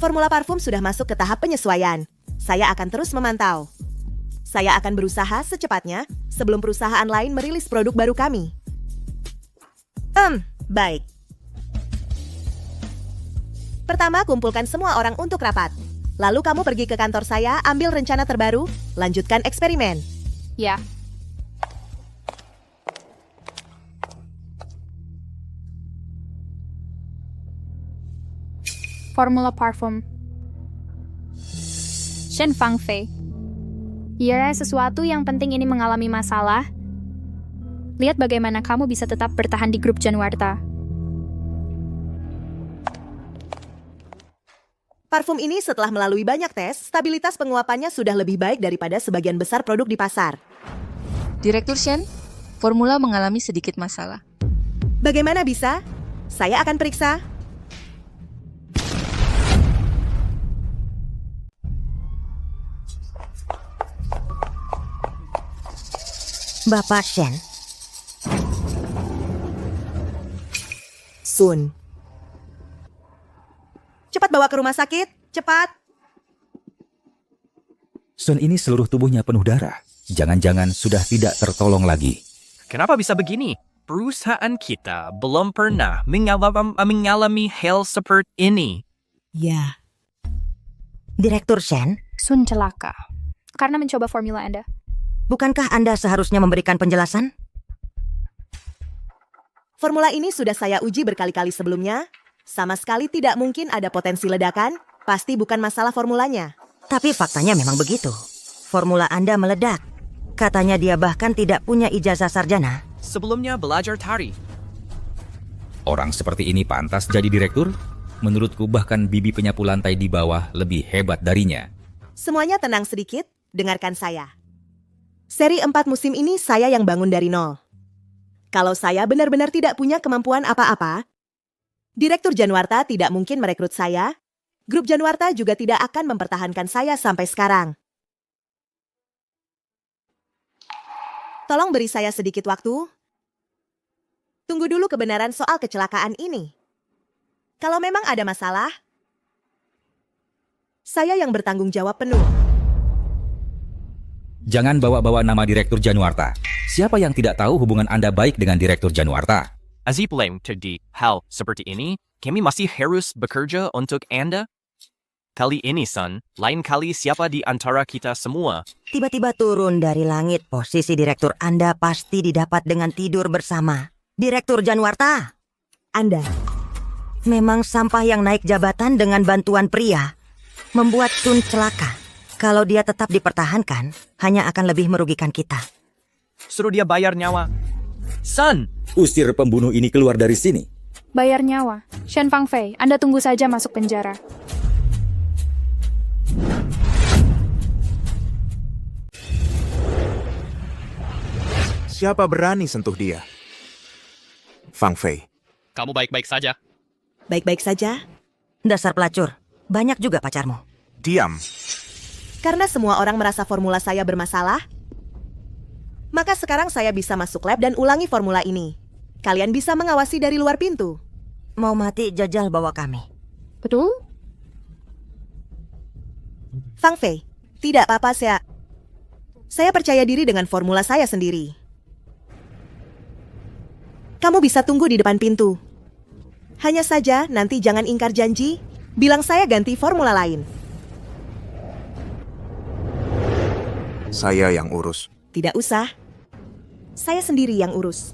Formula parfum sudah masuk ke tahap penyesuaian. Saya akan terus memantau. Saya akan berusaha secepatnya sebelum perusahaan lain merilis produk baru kami. Baik. Pertama, kumpulkan semua orang untuk rapat. Lalu kamu pergi ke kantor saya, ambil rencana terbaru, lanjutkan eksperimen. Ya. Formula parfum. Shen Fang Fei. Ya, sesuatu yang penting ini mengalami masalah. Lihat bagaimana kamu bisa tetap bertahan di grup Januarta. Parfum ini setelah melalui banyak tes, stabilitas penguapannya sudah lebih baik daripada sebagian besar produk di pasar. Direktur Shen, formula mengalami sedikit masalah. Bagaimana bisa? Saya akan periksa. Bapak Shen. Sun. Cepat bawa ke rumah sakit, cepat. Sun ini seluruh tubuhnya penuh darah. Jangan-jangan sudah tidak tertolong lagi. Kenapa bisa begini? Perusahaan kita belum pernah mengalami hal seperti ini. Ya. Direktur Shen, Sun celaka karena mencoba formula Anda. bukankah Anda seharusnya memberikan penjelasan? Formula ini sudah saya uji berkali-kali sebelumnya. Sama sekali tidak mungkin ada potensi ledakan. Pasti bukan masalah formulanya. Tapi faktanya memang begitu. formula Anda meledak. Katanya dia bahkan tidak punya ijazah sarjana. Sebelumnya belajar tari. Orang seperti ini pantas jadi direktur? Menurutku bahkan bibi penyapu lantai di bawah lebih hebat darinya. Semuanya tenang sedikit, dengarkan saya. Seri 4 musim ini saya yang bangun dari nol. Kalau saya benar-benar tidak punya kemampuan apa-apa, Direktur Januarta tidak mungkin merekrut saya. Grup Januarta juga tidak akan mempertahankan saya sampai sekarang. Tolong beri saya sedikit waktu. Tunggu dulu kebenaran soal kecelakaan ini. Kalau memang ada masalah, saya yang bertanggung jawab penuh. Jangan bawa-bawa nama Direktur Januarta. Siapa yang tidak tahu hubungan Anda baik dengan Direktur Januarta? Aziplang di hal seperti ini, kami masih harus bekerja untuk Anda. Kali ini, Son, lain kali siapa di antara kita semua. Tiba-tiba turun dari langit, posisi direktur Anda pasti didapat dengan tidur bersama. Direktur Januarta, Anda memang sampah yang naik jabatan dengan bantuan pria. Membuat Sun celaka. Kalau dia tetap dipertahankan, hanya akan lebih merugikan kita. Suruh dia bayar nyawa. Son! Usir pembunuh ini keluar dari sini. Bayar nyawa. Shen Fangfei, Anda tunggu saja masuk penjara. Siapa berani sentuh dia? Fang Fei. Kamu baik-baik saja. Baik-baik saja. Dasar pelacur, banyak juga pacarmu. Diam. Karena semua orang merasa formula saya bermasalah, maka sekarang saya bisa masuk lab dan ulangi formula ini. Kalian bisa mengawasi dari luar pintu. Mau mati jajal bawa kami. Betul? Fang Fei, tidak apa-apa saya percaya diri dengan formula saya sendiri. Kamu bisa tunggu di depan pintu. Hanya saja nanti jangan ingkar janji, bilang saya ganti formula lain. Saya yang urus. Tidak usah. Saya sendiri yang urus.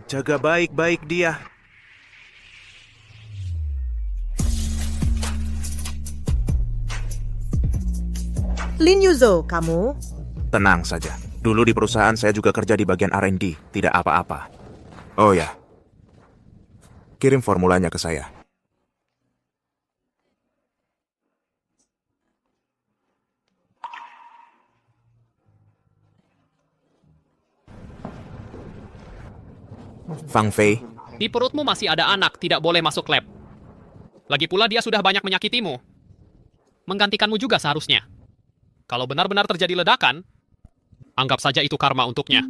Jaga baik-baik dia. Lin Yuzo, kamu? Tenang saja. Dulu di perusahaan saya juga kerja di bagian R&D. Tidak apa-apa. Oh ya. Kirim formulanya ke saya. Fang Fei. Di perutmu masih ada anak, tidak boleh masuk lab. Lagi pula dia sudah banyak menyakitimu. Menggantikanmu juga seharusnya. Kalau benar-benar terjadi ledakan, anggap saja itu karma untuknya.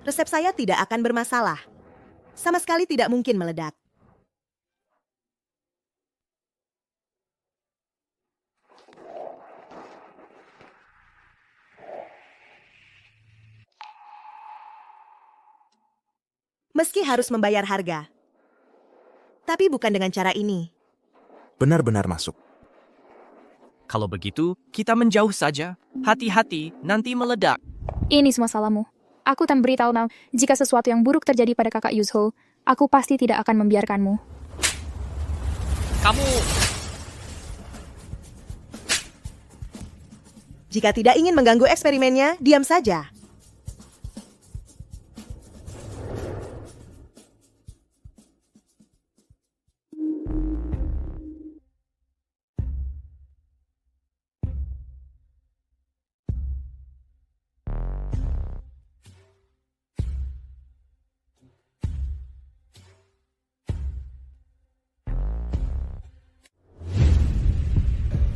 Resep saya tidak akan bermasalah. Sama sekali tidak mungkin meledak. Meski harus membayar harga. Tapi bukan dengan cara ini. Benar-benar masuk. Kalau begitu, kita menjauh saja. Hati-hati, nanti meledak. Ini semua salahmu. Aku akan beritahu now, jika sesuatu yang buruk terjadi pada kakak Yuzho, aku pasti tidak akan membiarkanmu. Kamu... Jika tidak ingin mengganggu eksperimennya, diam saja.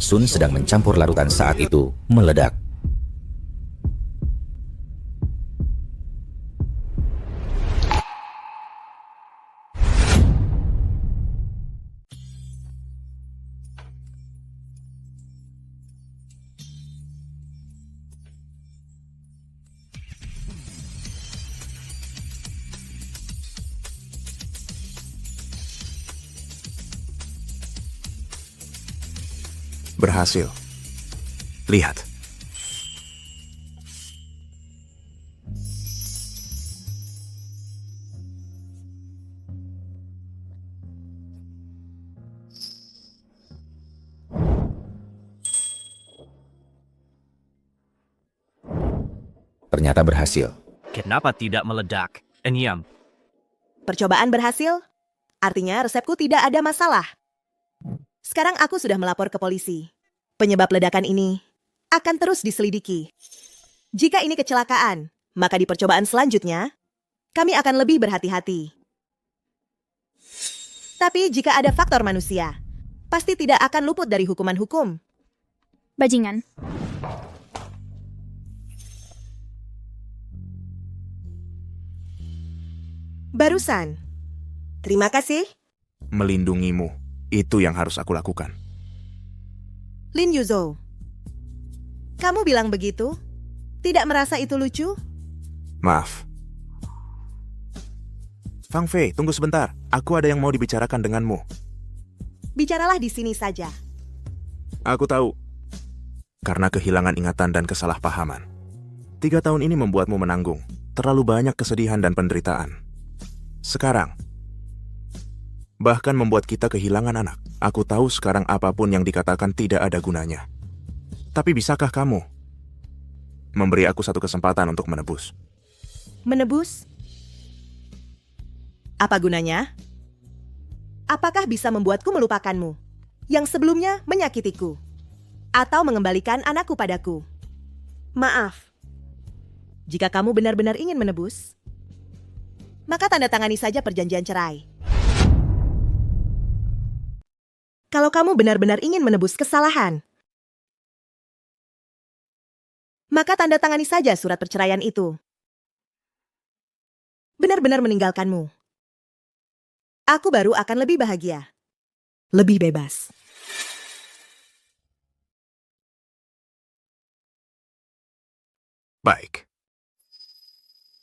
Sun sedang mencampur larutan saat itu meledak. Berhasil. Lihat. Ternyata berhasil. Kenapa tidak meledak? Enyam. Percobaan berhasil? Artinya resepku tidak ada masalah. Sekarang aku sudah melapor ke polisi. Penyebab ledakan ini akan terus diselidiki. Jika ini kecelakaan, maka di percobaan selanjutnya, kami akan lebih berhati-hati. Tapi jika ada faktor manusia, pasti tidak akan luput dari hukuman hukum. Bajingan. Barusan. Terima kasih. Melindungimu, itu yang harus aku lakukan. Lin Yuzhou. Kamu bilang begitu? Tidak merasa itu lucu? Maaf. Fang Fei, tunggu sebentar. Aku ada yang mau dibicarakan denganmu. Bicaralah di sini saja. Aku tahu. Karena kehilangan ingatan dan kesalahpahaman. 3 tahun ini membuatmu menanggung terlalu banyak kesedihan dan penderitaan. Sekarang, bahkan membuat kita kehilangan anak. Aku tahu sekarang apapun yang dikatakan tidak ada gunanya. Tapi bisakah kamu memberi aku satu kesempatan untuk menebus? Menebus? Apa gunanya? Apakah bisa membuatku melupakanmu yang sebelumnya menyakitiku? Atau mengembalikan anakku padaku? Maaf. Jika kamu benar-benar ingin menebus, maka tanda tangani saja perjanjian cerai. Kalau kamu benar-benar ingin menebus kesalahan, maka tanda tangani saja surat perceraian itu. Benar-benar meninggalkanmu. Aku baru akan lebih bahagia. Lebih bebas. Baik.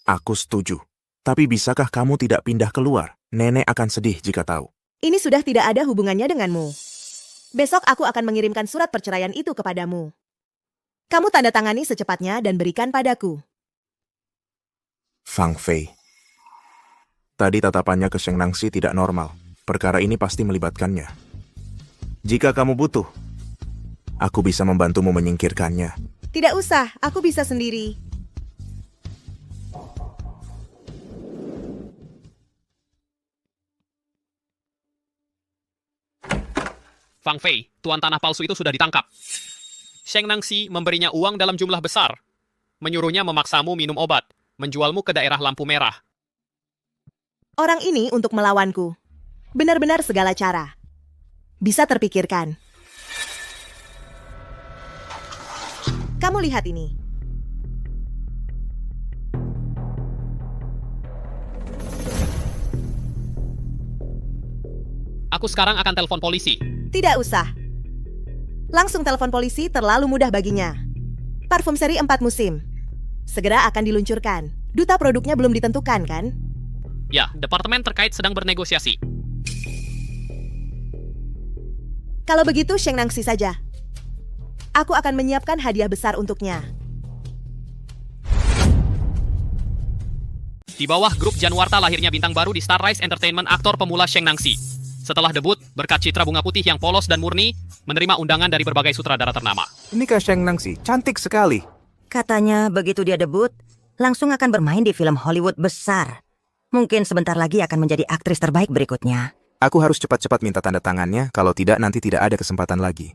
Aku setuju. Tapi bisakah kamu tidak pindah keluar? Nenek akan sedih jika tahu. Ini sudah tidak ada hubungannya denganmu. Besok aku akan mengirimkan surat perceraian itu kepadamu. Kamu tanda tangani secepatnya dan berikan padaku. Fang Fei. Tadi tatapannya ke Sheng Nangxi tidak normal. Perkara ini pasti melibatkannya. Jika kamu butuh, aku bisa membantumu menyingkirkannya. Tidak usah, aku bisa sendiri. Fang Fei, tuan tanah palsu itu sudah ditangkap. Sheng Nangxi memberinya uang dalam jumlah besar. Menyuruhnya memaksamu minum obat, menjualmu ke daerah lampu merah. Orang ini untuk melawanku. Benar-benar segala cara. Bisa terpikirkan. Kamu lihat ini. Aku sekarang akan telepon polisi. Tidak usah. Langsung telepon polisi terlalu mudah baginya. Parfum seri 4 musim. Segera akan diluncurkan. Duta produknya belum ditentukan, kan? Ya, departemen terkait sedang bernegosiasi. Kalau begitu, Sheng Nangxi saja. Aku akan menyiapkan hadiah besar untuknya. Di bawah grup Janwarta lahirnya bintang baru di Starrise Entertainment, aktor pemula Sheng Nangxi. Setelah debut, berkat citra bunga putih yang polos dan murni, menerima undangan dari berbagai sutradara ternama. Inikah Sheng Nangxi? Cantik sekali. Katanya begitu dia debut, langsung akan bermain di film Hollywood besar. Mungkin sebentar lagi akan menjadi aktris terbaik berikutnya. Aku harus cepat-cepat minta tanda tangannya, kalau tidak nanti tidak ada kesempatan lagi.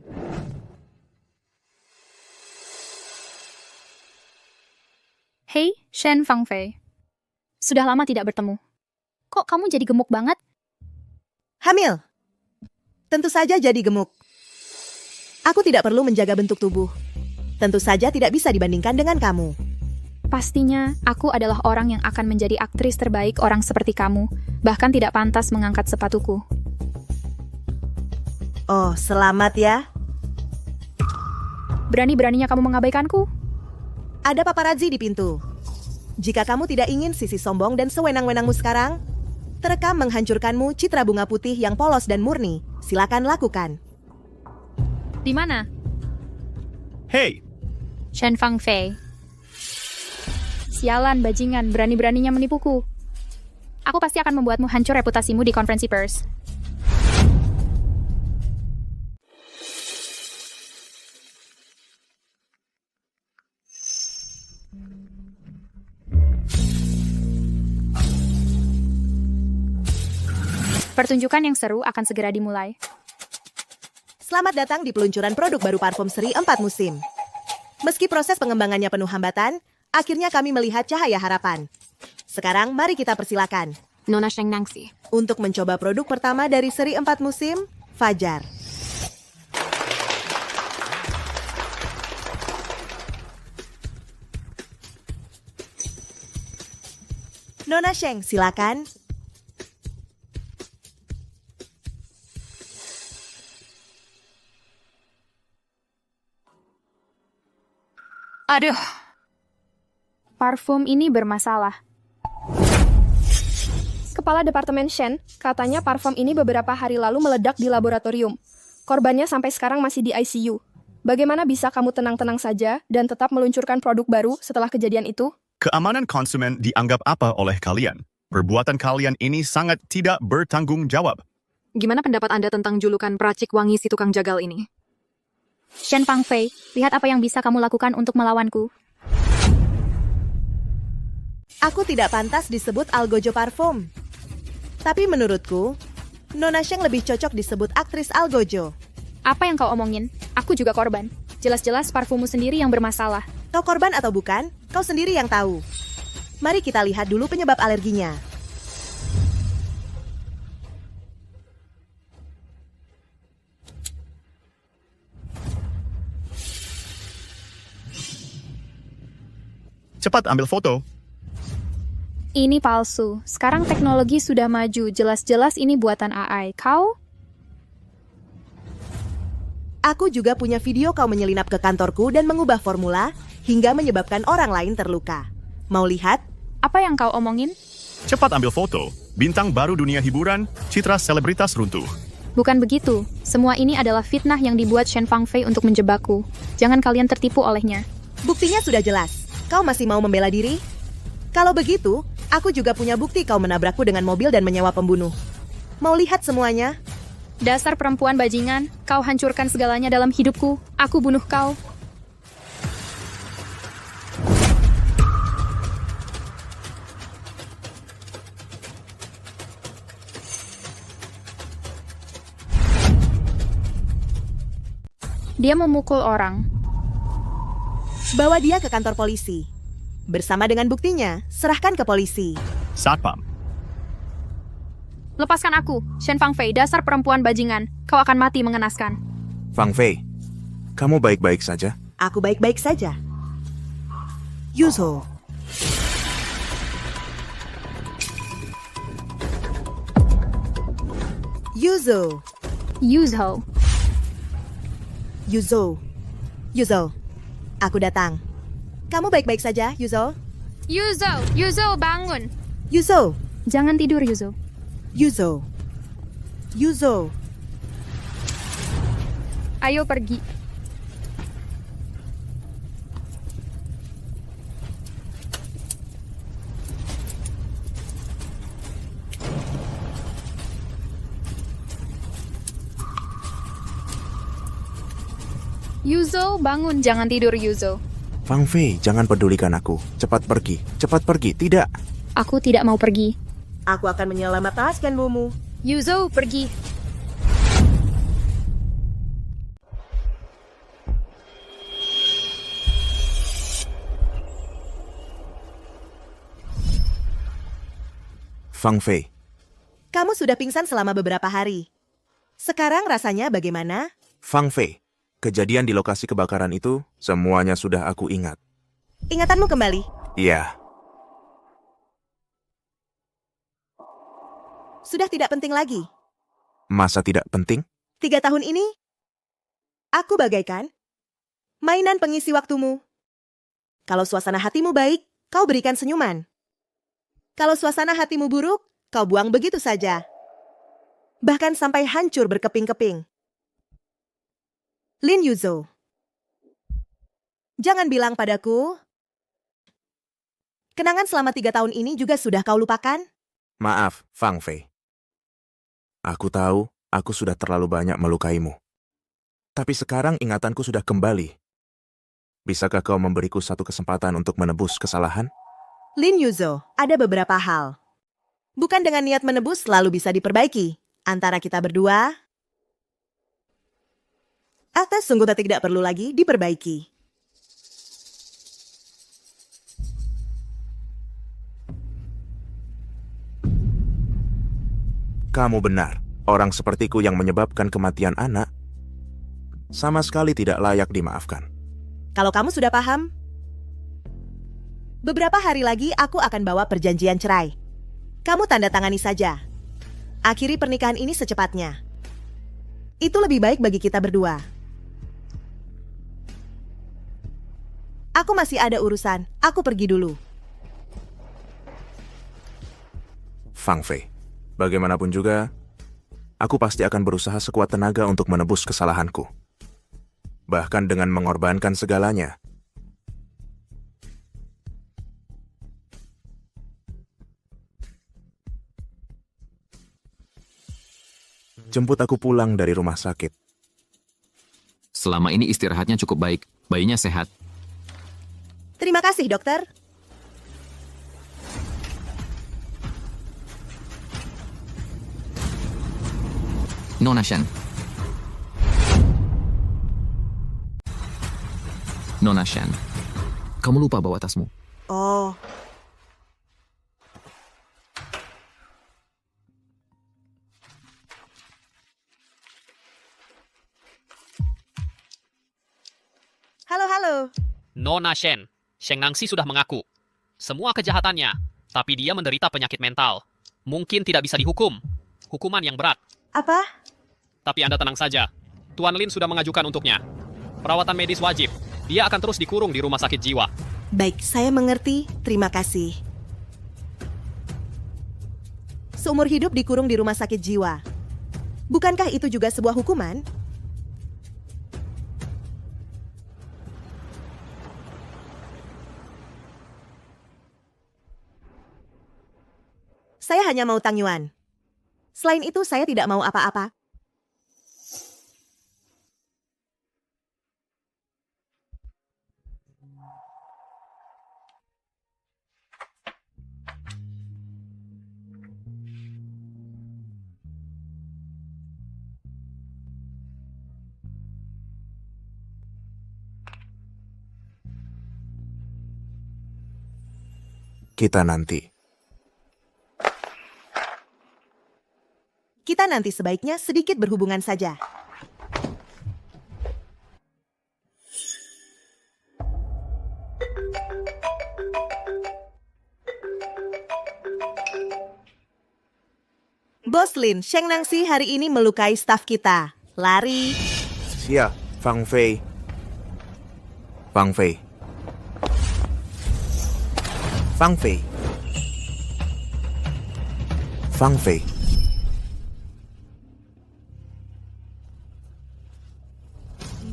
Hei, Shen Fang Fei. Sudah lama tidak bertemu. Kok kamu jadi gemuk banget? Hamil. Tentu saja jadi gemuk. Aku tidak perlu menjaga bentuk tubuh. Tentu saja tidak bisa dibandingkan dengan kamu. Pastinya, aku adalah orang yang akan menjadi aktris terbaik orang seperti kamu, bahkan tidak pantas mengangkat sepatuku. Oh, selamat ya. Berani-beraninya kamu mengabaikanku? Ada paparazzi di pintu. Jika kamu tidak ingin sisi sombong dan sewenang-wenangmu sekarang, terekam menghancurkanmu citra bunga putih yang polos dan murni, silakan lakukan. Di mana? Hey! Shen Fang Fei. Sialan, bajingan, berani-beraninya menipuku. Aku pasti akan membuatmu hancur reputasimu di konferensi pers. Pertunjukan yang seru akan segera dimulai. Selamat datang di peluncuran produk baru parfum seri 4 musim. Meski proses pengembangannya penuh hambatan, akhirnya kami melihat cahaya harapan. Sekarang mari kita persilakan Nona Sheng Nangsi. untuk mencoba produk pertama dari seri 4 musim, Fajar. Nona Sheng, silakan. Aduh. Parfum ini bermasalah. Kepala Departemen Shen, katanya parfum ini beberapa hari lalu meledak di laboratorium. Korbannya sampai sekarang masih di ICU. Bagaimana bisa kamu tenang-tenang saja dan tetap meluncurkan produk baru setelah kejadian itu? Keamanan konsumen dianggap apa oleh kalian? Perbuatan kalian ini sangat tidak bertanggung jawab. Gimana pendapat Anda tentang julukan peracik wangi si tukang jagal ini? Shen Fangfei, lihat apa yang bisa kamu lakukan untuk melawanku. Aku tidak pantas disebut Algojo Parfum. Tapi menurutku, Nona Sheng lebih cocok disebut aktris Algojo. Apa yang kau omongin? Aku juga korban. Jelas-jelas parfummu sendiri yang bermasalah. Kau korban atau bukan, kau sendiri yang tahu. Mari kita lihat dulu penyebab alerginya. Cepat ambil foto. Ini palsu. Sekarang teknologi sudah maju. Jelas-jelas ini buatan AI. Kau? Aku juga punya video kau menyelinap ke kantorku dan mengubah formula hingga menyebabkan orang lain terluka. Mau lihat? Apa yang kau omongin? Cepat ambil foto. Bintang baru dunia hiburan, citra selebritas runtuh. Bukan begitu. Semua ini adalah fitnah yang dibuat Shen Fangfei untuk menjebakku. Jangan kalian tertipu olehnya. Buktinya sudah jelas. Kau masih mau membela diri? Kalau begitu, aku juga punya bukti kau menabrakku dengan mobil dan menyewa pembunuh. Mau lihat semuanya? Dasar perempuan bajingan, kau hancurkan segalanya dalam hidupku. Aku bunuh kau. Dia memukul orang. Bawa dia ke kantor polisi. Bersama dengan buktinya, serahkan ke polisi. Satpam. Lepaskan aku, Shen Fangfei, dasar perempuan bajingan. Kau akan mati mengenaskan. Fangfei, kamu baik-baik saja? Aku baik-baik saja. Yuzo. Yuzo. Yuzo. Yuzo. Yuzo. Aku datang. Kamu baik-baik saja, Yuzo? Yuzo, Yuzo bangun. Yuzo. Jangan tidur, Yuzo. Yuzo. Yuzo. Ayo pergi. Yuzo, bangun. Jangan tidur, Yuzo. Fangfei, jangan pedulikan aku. Cepat pergi. Cepat pergi. Tidak. Aku tidak mau pergi. Aku akan menyelamatkanmu. Yuzo, pergi. Fangfei, Kamu sudah pingsan selama beberapa hari. Sekarang rasanya bagaimana? Fangfei, kejadian di lokasi kebakaran itu semuanya sudah aku ingat. Ingatanmu kembali? Iya. Sudah tidak penting lagi. Masa tidak penting? 3 tahun ini, aku bagaikan mainan pengisi waktumu. Kalau suasana hatimu baik, kau berikan senyuman. Kalau suasana hatimu buruk, kau buang begitu saja. Bahkan sampai hancur berkeping-keping. Lin Yuzo. Jangan bilang padaku, kenangan selama 3 tahun ini juga sudah kau lupakan? Maaf, Fangfei. Aku tahu aku sudah terlalu banyak melukaimu. Tapi sekarang ingatanku sudah kembali. Bisakah kau memberiku satu kesempatan untuk menebus kesalahan? Lin Yuzo, ada beberapa hal. Bukan dengan niat menebus lalu bisa diperbaiki. antara kita berdua, atas sungguh tidak perlu lagi diperbaiki. Kamu benar, orang sepertiku yang menyebabkan kematian anak sama sekali tidak layak dimaafkan. Kalau kamu sudah paham, beberapa hari lagi aku akan bawa perjanjian cerai. Kamu tanda tangani saja. Akhiri pernikahan ini secepatnya. Itu lebih baik bagi kita berdua. Aku masih ada urusan, aku pergi dulu. Fang Fei, bagaimanapun juga, aku pasti akan berusaha sekuat tenaga untuk menebus kesalahanku. Bahkan dengan mengorbankan segalanya. Jemput aku pulang dari rumah sakit. Selama ini istirahatnya cukup baik, bayinya sehat. Terima kasih, dokter. Nona Shen. Nona Shen, kamu lupa bawa tasmu. Oh. Halo. Nona Shen, Sheng Nangxi sudah mengaku. Semua kejahatannya, tapi dia menderita penyakit mental. Mungkin tidak bisa dihukum. Hukuman yang berat. Apa? Tapi Anda tenang saja. Tuan Lin sudah mengajukan untuknya. Perawatan medis wajib. Dia akan terus dikurung di rumah sakit jiwa. Baik, saya mengerti. Terima kasih. Seumur hidup dikurung di rumah sakit jiwa. Bukankah itu juga sebuah hukuman? Saya hanya mau Tang Yuan. Selain itu, saya tidak mau apa-apa. Kita nanti sebaiknya sedikit berhubungan saja. Bos Lin, Sheng Nangxi hari ini melukai staf kita. Lari. Siap, Fang Fei. Fang Fei. Fang Fei. Fang Fei.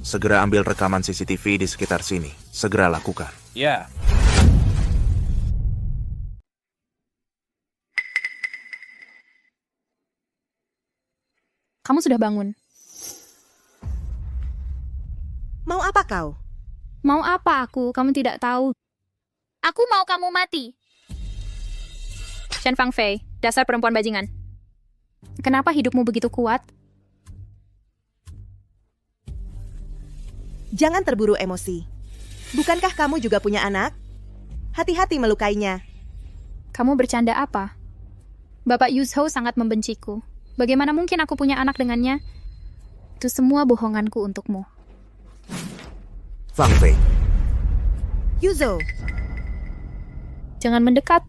Segera ambil rekaman CCTV di sekitar sini. Segera lakukan. Ya. Kamu sudah bangun. Mau apa kau? Mau apa aku? Kamu tidak tahu. Aku mau kamu mati. Shen Fang Fei, dasar perempuan bajingan. Kenapa hidupmu begitu kuat? Jangan terburu emosi. Bukankah kamu juga punya anak? Hati-hati melukainya. Kamu bercanda apa? Bapak Yuzhou sangat membenciku. Bagaimana mungkin aku punya anak dengannya? Itu semua bohonganku untukmu. Fang Fei. Yuzhou. Jangan mendekat.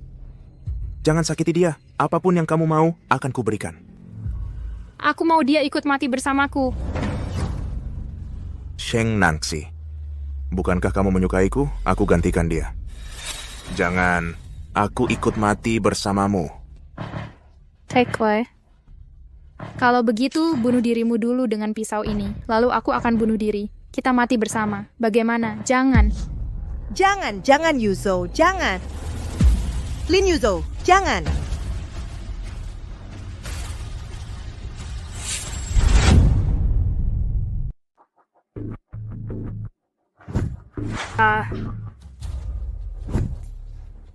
Jangan sakiti dia. Apapun yang kamu mau, akan kuberikan. Aku mau dia ikut mati bersamaku. Sheng Nangxi. Bukankah kamu menyukaiku? Aku gantikan dia. Jangan. Aku ikut mati bersamamu. Take Wei. Kalau begitu, bunuh dirimu dulu dengan pisau ini. Lalu aku akan bunuh diri. Kita mati bersama. Bagaimana? Jangan. Jangan Yuzhou, jangan. Lin Yuzhou, jangan.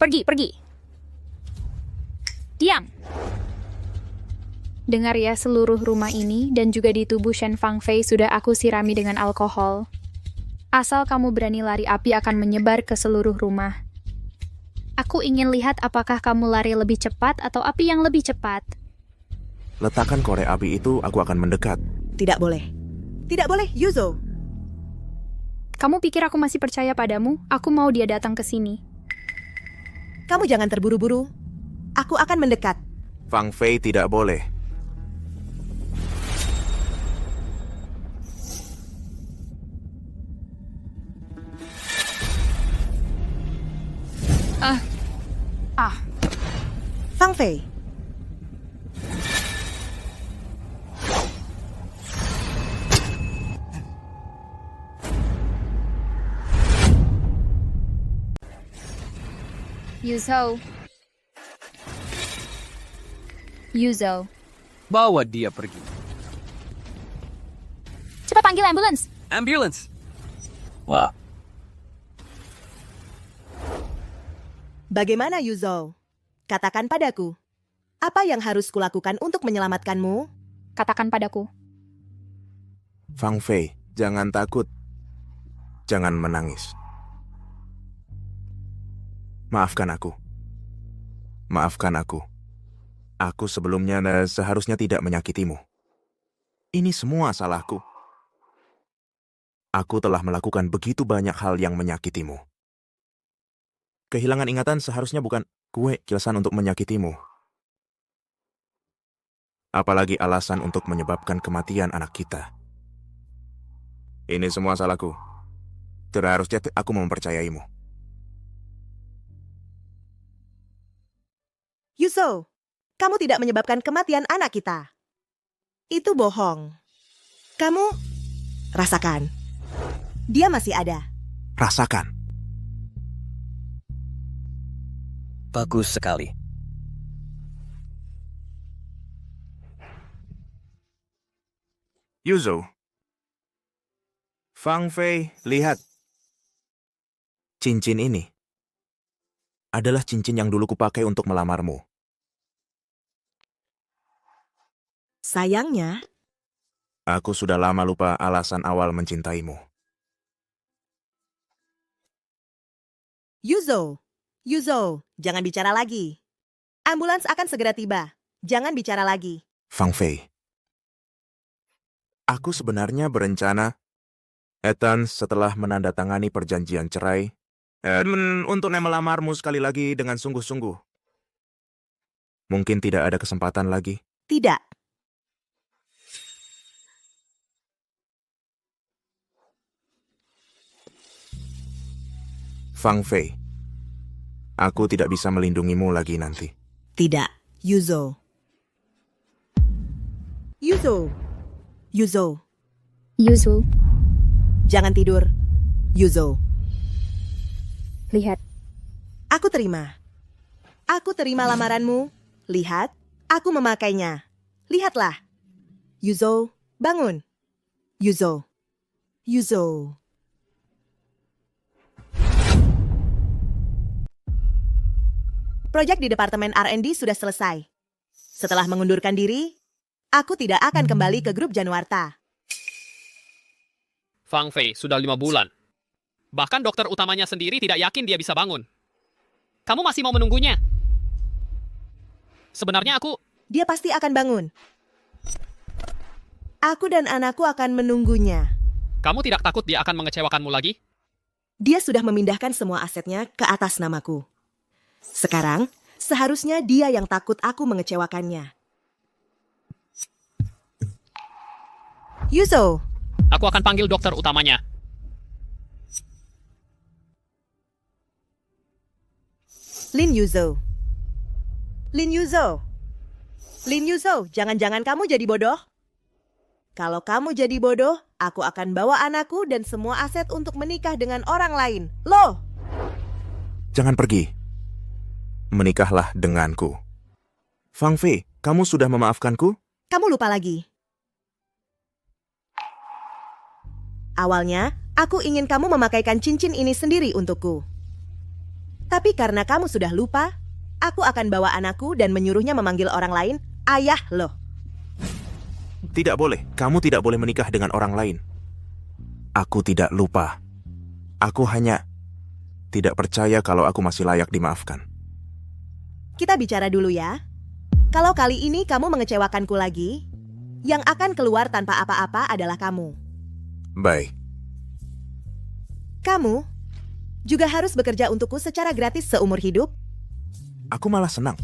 Pergi. Diam. Dengar ya, seluruh rumah ini dan juga di tubuh Shen Fangfei sudah aku sirami dengan alkohol. Asal kamu berani lari, api akan menyebar ke seluruh rumah. Aku ingin lihat apakah kamu lari lebih cepat atau api yang lebih cepat. Letakkan korek api itu, aku akan mendekat. Tidak boleh. Tidak boleh, Yuzo. Kamu pikir aku masih percaya padamu? Aku mau dia datang ke sini. Kamu jangan terburu-buru. Aku akan mendekat. Fang Fei tidak boleh. Fang Fei. Yuzo. Bawa dia pergi. Cepat panggil ambulans. Ambulance! Wah, Bagaimana, Yuzo? Katakan padaku. Apa yang harus kulakukan untuk menyelamatkanmu? Katakan padaku. Fang Fei, jangan takut. Jangan menangis. Maafkan aku. Maafkan aku. Aku sebelumnya seharusnya tidak menyakitimu. Ini semua salahku. Aku telah melakukan begitu banyak hal yang menyakitimu. Kehilangan ingatan seharusnya bukan alasan untuk menyakitimu. Apalagi alasan untuk menyebabkan kematian anak kita. Ini semua salahku. Tidak harusnya aku mempercayaimu. Yuzo, kamu tidak menyebabkan kematian anak kita. Itu bohong. Kamu rasakan. Dia masih ada. Rasakan. bagus sekali. Yuzo. Fang Fei, lihat. Cincin ini adalah cincin yang dulu kupakai untuk melamarmu. Sayangnya, aku sudah lama lupa alasan awal mencintaimu. Yuzo, jangan bicara lagi. Ambulans akan segera tiba. Jangan bicara lagi. Fang Fei, aku sebenarnya berencana, setelah menandatangani perjanjian cerai, untuk melamarmu sekali lagi dengan sungguh-sungguh. Mungkin tidak ada kesempatan lagi. Tidak. Fang Fei, aku tidak bisa melindungimu lagi nanti. Tidak, Yuzo. Jangan tidur, Yuzo. Lihat. Aku terima. Aku terima lamaranmu. Lihat, aku memakainya. Lihatlah. Yuzo, bangun. Yuzo. Proyek di Departemen R&D sudah selesai. Setelah mengundurkan diri, aku tidak akan kembali ke grup Januarta. Fang Fei sudah 5 bulan. Bahkan dokter utamanya sendiri tidak yakin dia bisa bangun. Kamu masih mau menunggunya? Sebenarnya aku... Dia pasti akan bangun. Aku dan anakku akan menunggunya. Kamu tidak takut dia akan mengecewakanmu lagi? Dia sudah memindahkan semua asetnya ke atas namaku. Sekarang, seharusnya dia yang takut aku mengecewakannya. Yuzo. Aku akan panggil dokter utamanya. Lin Yuzo, jangan-jangan kamu jadi bodoh? Kalau kamu jadi bodoh, aku akan bawa anakku dan semua aset untuk menikah dengan orang lain. Loh! Jangan pergi. Menikahlah denganku. Fang Fei, kamu sudah memaafkanku? Kamu lupa lagi. Awalnya, aku ingin kamu memakaikan cincin ini sendiri untukku. Tapi karena kamu sudah lupa, aku akan bawa anakku dan menyuruhnya memanggil orang lain ayah loh. Tidak boleh. Kamu tidak boleh menikah dengan orang lain. Aku tidak lupa. Aku hanya tidak percaya kalau aku masih layak dimaafkan. Kita bicara dulu ya. Kalau kali ini kamu mengecewakanku lagi, yang akan keluar tanpa apa-apa adalah kamu. Baik. Kamu juga harus bekerja untukku secara gratis seumur hidup. Aku malah senang.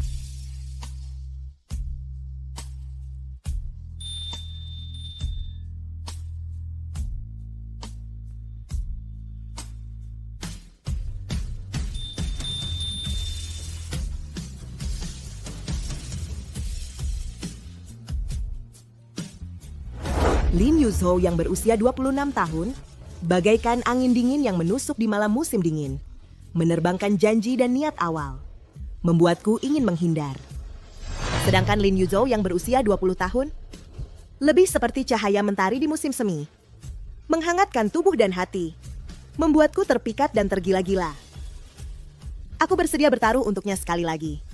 Lin Yuzhou yang berusia 26 tahun, bagaikan angin dingin yang menusuk di malam musim dingin, menerbangkan janji dan niat awal, membuatku ingin menghindar. Sedangkan Lin Yuzhou yang berusia 20 tahun, lebih seperti cahaya mentari di musim semi, menghangatkan tubuh dan hati, membuatku terpikat dan tergila-gila. Aku bersedia bertaruh untuknya sekali lagi.